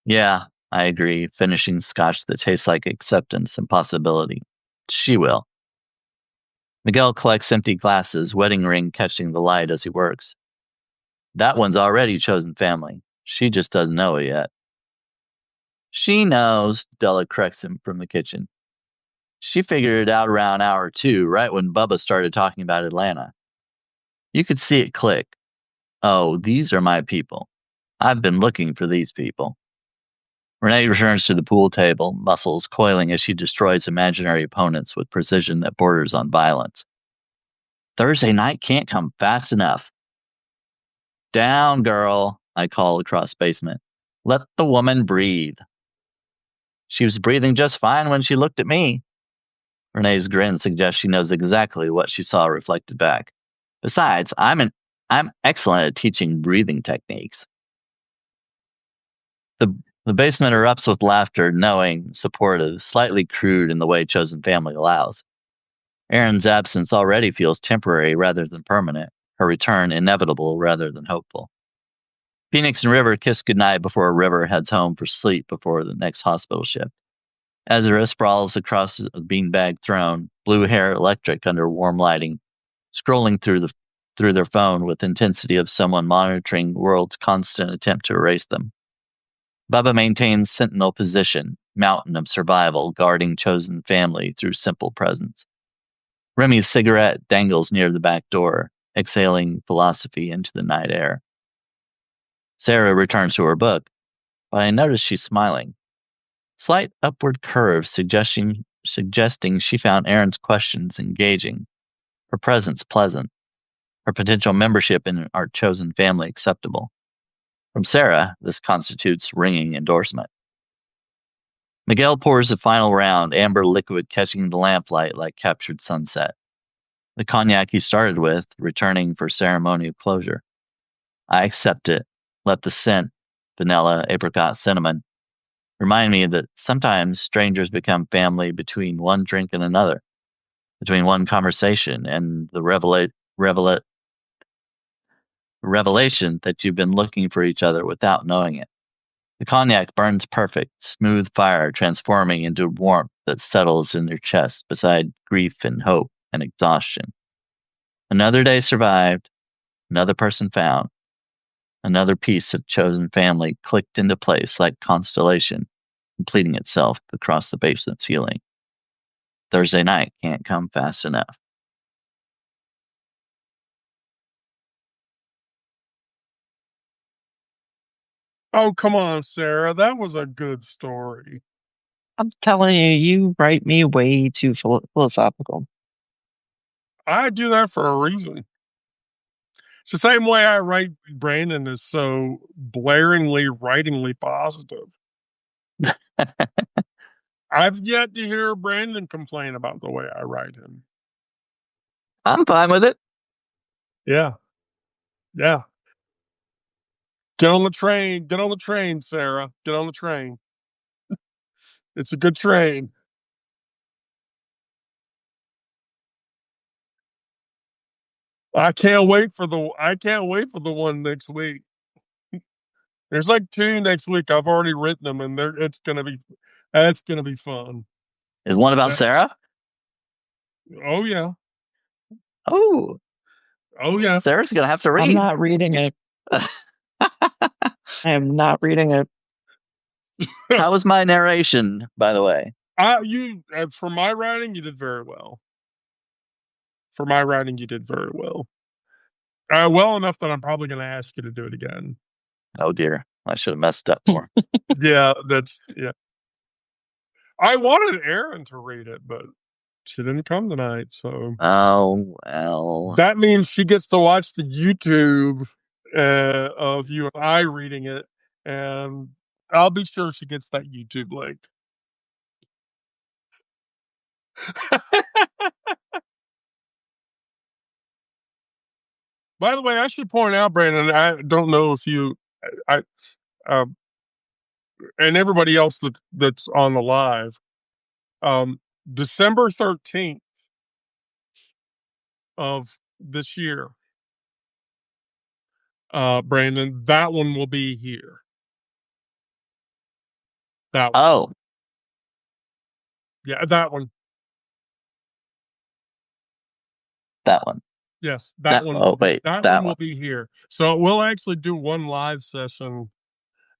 Yeah, I agree, finishing scotch that tastes like acceptance and possibility. She will. Miguel collects empty glasses, wedding ring catching the light as he works. That one's already chosen family. She just doesn't know it yet. She knows, Della corrects him from the kitchen. She figured it out around hour 2, right when Bubba started talking about Atlanta. You could see it click. Oh, these are my people. I've been looking for these people. Renee returns to the pool table, muscles coiling as she destroys imaginary opponents with precision that borders on violence. Thursday night can't come fast enough. Down, girl, I call across basement. Let the woman breathe. She was breathing just fine when she looked at me. Renee's grin suggests she knows exactly what she saw reflected back. Besides, I'm excellent at teaching breathing techniques. The basement erupts with laughter, knowing, supportive, slightly crude in the way chosen family allows. Erin's absence already feels temporary rather than permanent, her return inevitable rather than hopeful. Phoenix and River kiss goodnight before River heads home for sleep before the next hospital shift. Ezra sprawls across a beanbag throne, blue hair electric under warm lighting, scrolling through their phone with intensity of someone monitoring the world's constant attempt to erase them. Bubba maintains sentinel position, mountain of survival, guarding chosen family through simple presence. Remy's cigarette dangles near the back door, exhaling philosophy into the night air. Sarah returns to her book, but I notice she's smiling. Slight upward curve suggesting she found Aaron's questions engaging, her presence pleasant, her potential membership in our chosen family acceptable. From Sarah, this constitutes ringing endorsement. Miguel pours a final round, amber liquid catching the lamplight like captured sunset. The cognac he started with, returning for ceremonial closure. I accept it. Let the scent, vanilla, apricot, cinnamon, remind me that sometimes strangers become family between one drink and another, between one conversation and the a revelation that you've been looking for each other without knowing it. The cognac burns perfect, smooth fire transforming into warmth that settles in your chest beside grief and hope and exhaustion. Another day survived, another person found, another piece of chosen family clicked into place like constellation, completing itself across the basement ceiling. Thursday night can't come fast enough. Oh, come on, Sarah. That was a good story. I'm telling you, you write me way too philosophical. I do that for a reason. It's the same way I write. Brandon is so blaringly, writingly positive. I've yet to hear Brandon complain about the way I write him. I'm fine with it. Yeah. Yeah. Get on the train. Get on the train, Sarah. Get on the train. It's a good train. I can't wait for the one next week. There's like 2 next week. I've already written them, and it's gonna be fun. Is one about Sarah? Oh yeah. Oh yeah. Sarah's gonna have to read. I'm not reading it. I am not reading it. How was my narration, by the way? For my writing, you did very well. For my writing, you did very well. Well enough that I'm probably going to ask you to do it again. Oh dear, I should have messed up more. Yeah. I wanted Erin to read it, but she didn't come tonight, so. Oh well. That means she gets to watch the YouTube of you and I reading it, and I'll be sure she gets that YouTube link. By the way, I should point out, Brandon, I don't know if you, and everybody else that's on the live, December 13th of this year, Brandon, that one will be here. That one. Oh. Yeah, that one. That one. Yes, that one. Oh wait, that one will be here. So we'll actually do one live session,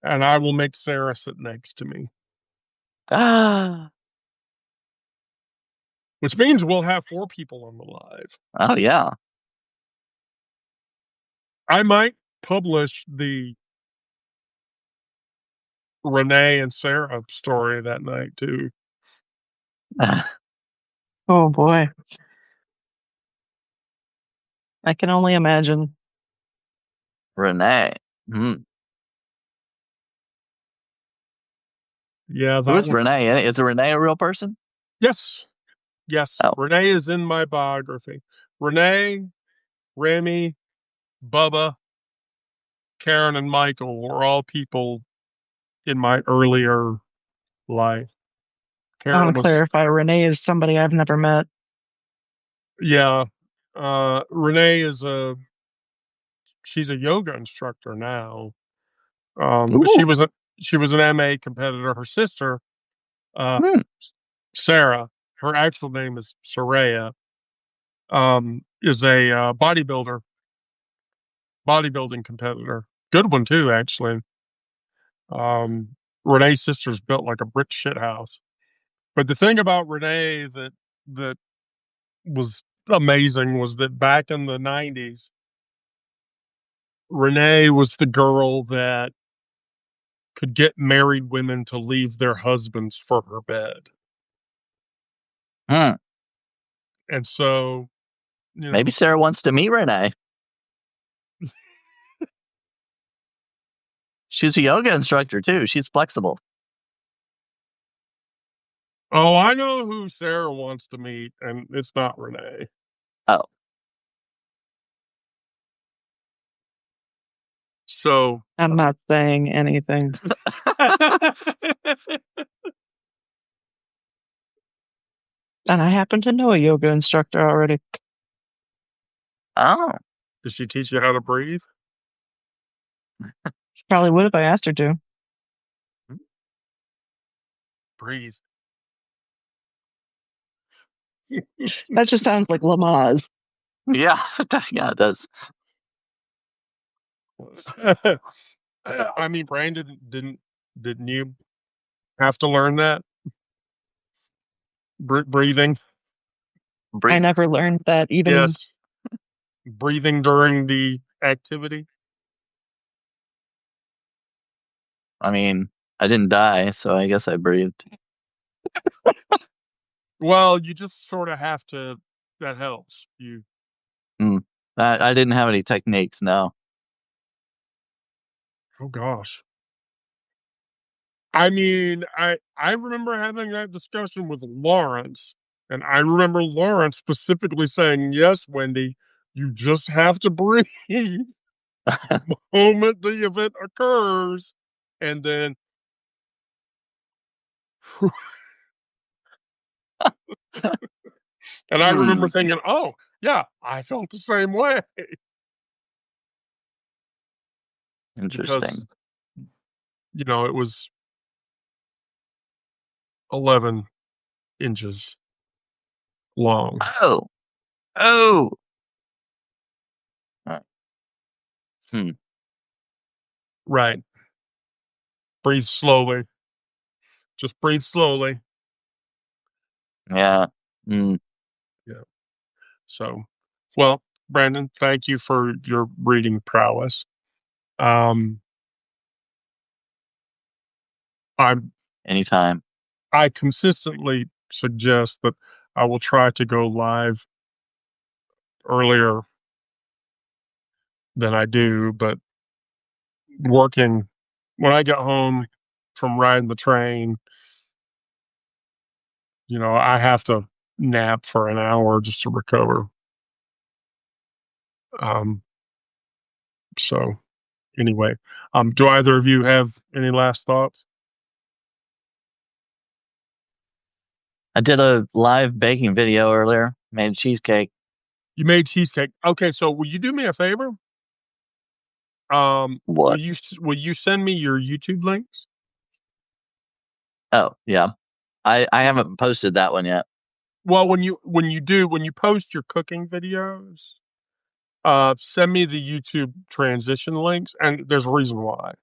and I will make Sarah sit next to me. Which means we'll have 4 people on the live. Oh yeah. I might publish the Renee and Sarah story that night too. Oh boy. I can only imagine. Renee. Yeah. Who is Renee? Is Renee a real person? Yes. Oh. Renee is in my biography. Renee, Remy, Bubba, Karen, and Michael were all people in my earlier life. I want to clarify, Renee is somebody I've never met. Yeah. Renee she's a yoga instructor now. She was an MA competitor. Her sister, Sarah, her actual name is Soraya, is a bodybuilding competitor. Good one too, actually. Renee's sister's built like a brick shit house. But the thing about Renee that was amazing was that back in the 90s, Renee was the girl that could get married women to leave their husbands for her bed. And so, maybe Sarah wants to meet Renee. She's a yoga instructor too. She's flexible. Oh, I know who Sarah wants to meet, and it's not Renee. Oh. So I'm not saying anything. And I happen to know a yoga instructor already. Oh. Does she teach you how to breathe? She probably would if I asked her to. Breathe. That just sounds like Lamaze. Yeah, yeah, it does. I mean, Brandon, didn't you have to learn that breathing? I never learned that even. Yes, breathing during the activity. I mean, I didn't die, so I guess I breathed. Well, you just sort of have to. That helps you. I didn't have any techniques, no. Oh gosh. I mean, I remember having that discussion with Lawrence, and I remember Lawrence specifically saying, "Yes, Wendy, you just have to breathe the moment the event occurs, and then." And I remember thinking, "Oh, yeah, I felt the same way." Because, Interesting. it was 11 inches long. Oh. Oh. Right. Breathe slowly. Just breathe slowly. Yeah. Yeah. So, well, Brandon, thank you for your reading prowess. Um, I Anytime. I consistently suggest that I will try to go live earlier than I do, but working when I get home from riding the train, I have to nap for an hour just to recover. Um, so anyway, do either of you have any last thoughts? I did a live baking video earlier, made cheesecake. You made cheesecake. Okay, so will you do me a favor? Will What? you send me your YouTube links? Oh, yeah. I haven't posted that one yet. Well, when you post your cooking videos, send me the YouTube transition links, and there's a reason why.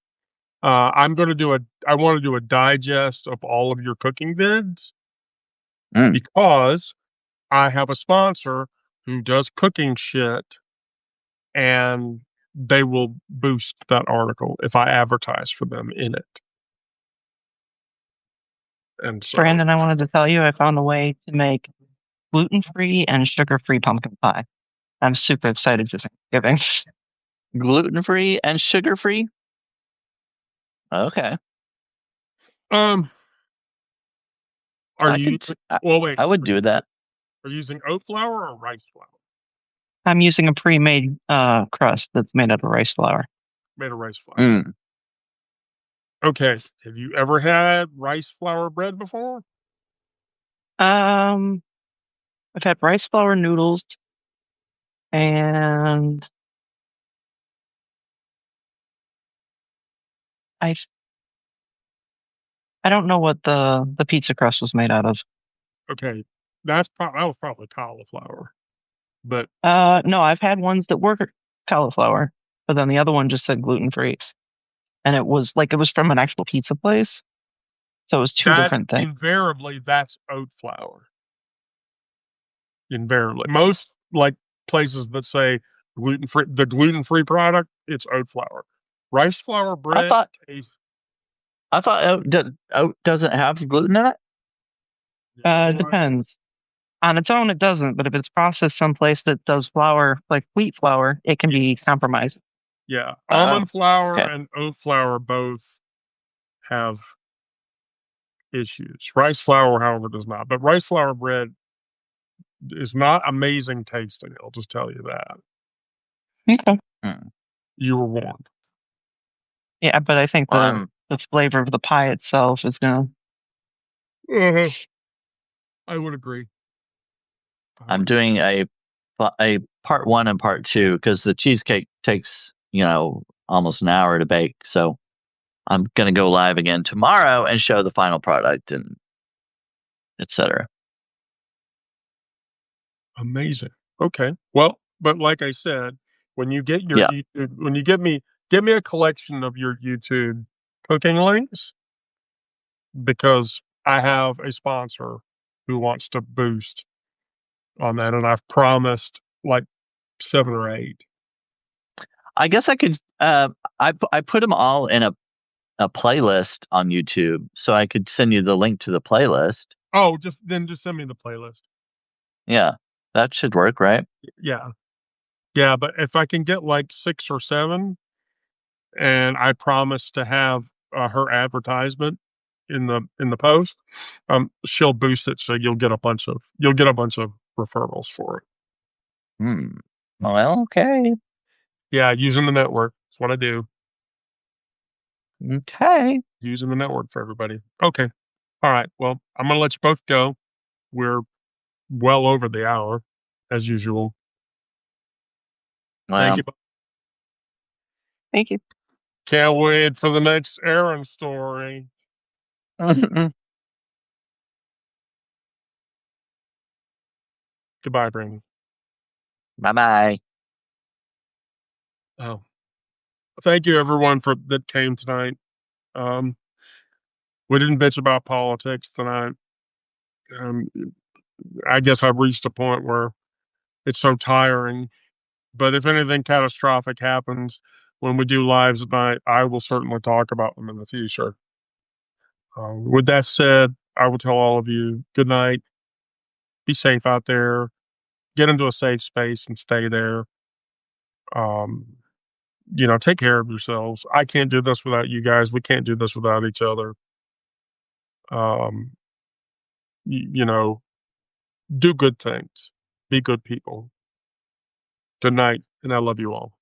I want to do a digest of all of your cooking vids because I have a sponsor who does cooking shit, and they will boost that article if I advertise for them in it. And so, Brandon, I wanted to tell you I found a way to make gluten-free and sugar-free pumpkin pie. I'm super excited for Thanksgiving. Gluten-free and sugar-free? Okay. are you? Well, wait. I would do that. Are you using oat flour or rice flour? I'm using a pre-made crust that's made out of rice flour. Made of rice flour. Okay. Have you ever had rice flour bread before? I've had rice flour noodles, and I don't know what the pizza crust was made out of. Okay, that was probably cauliflower, but No, I've had ones that were cauliflower, but then the other one just said gluten-free, and it was from an actual pizza place, so it was two different things. Invariably that's oat flour. Invariably, most places that say gluten-free, the gluten-free product, it's oat flour. Rice flour bread. I thought oat doesn't have gluten in it. It depends. On its own, it doesn't, but if it's processed someplace that does flour, like wheat flour, it can be compromised. Yeah, almond flour and oat flour both have issues. Rice flour, however, does not. But rice flour bread is not amazing tasting. I'll just tell you that. Okay. You were warned. Yeah, but I think the flavor of the pie itself is gonna. I would agree. I'm doing a part 1 and part 2 because the cheesecake takes almost an hour to bake. So I'm going to go live again tomorrow and show the final product and etc. Amazing. Okay. Well, but like I said, when you get your Yeah. YouTube, when you get me a collection of your YouTube cooking links, because I have a sponsor who wants to boost on that, and I've promised like 7 or 8. I guess I could. I put them all in a playlist on YouTube, so I could send you the link to the playlist. Oh, just send me the playlist. Yeah, that should work, right? Yeah. Yeah, but if I can get like 6 or 7, and I promise to have her advertisement in the post, she'll boost it, so you'll get a bunch of referrals for it. Well, okay. Yeah, using the network. That's what I do. Okay. Using the network for everybody. Okay. All right. Well, I'm gonna let you both go. We're well over the hour, as usual. Well, Thank you. Thank you. Can't wait for the next Aaron story. Goodbye, Brandon. Bye-bye. Oh, thank you everyone that came tonight. We didn't bitch about politics tonight. I guess I've reached a point where it's so tiring. But if anything catastrophic happens when we do lives at night, I will certainly talk about them in the future. With that said, I will tell all of you good night. Be safe out there. Get into a safe space and stay there. Take care of yourselves. I can't do this without you guys. We can't do this without each other. Um, do good things. Be good people. Good night, and I love you all.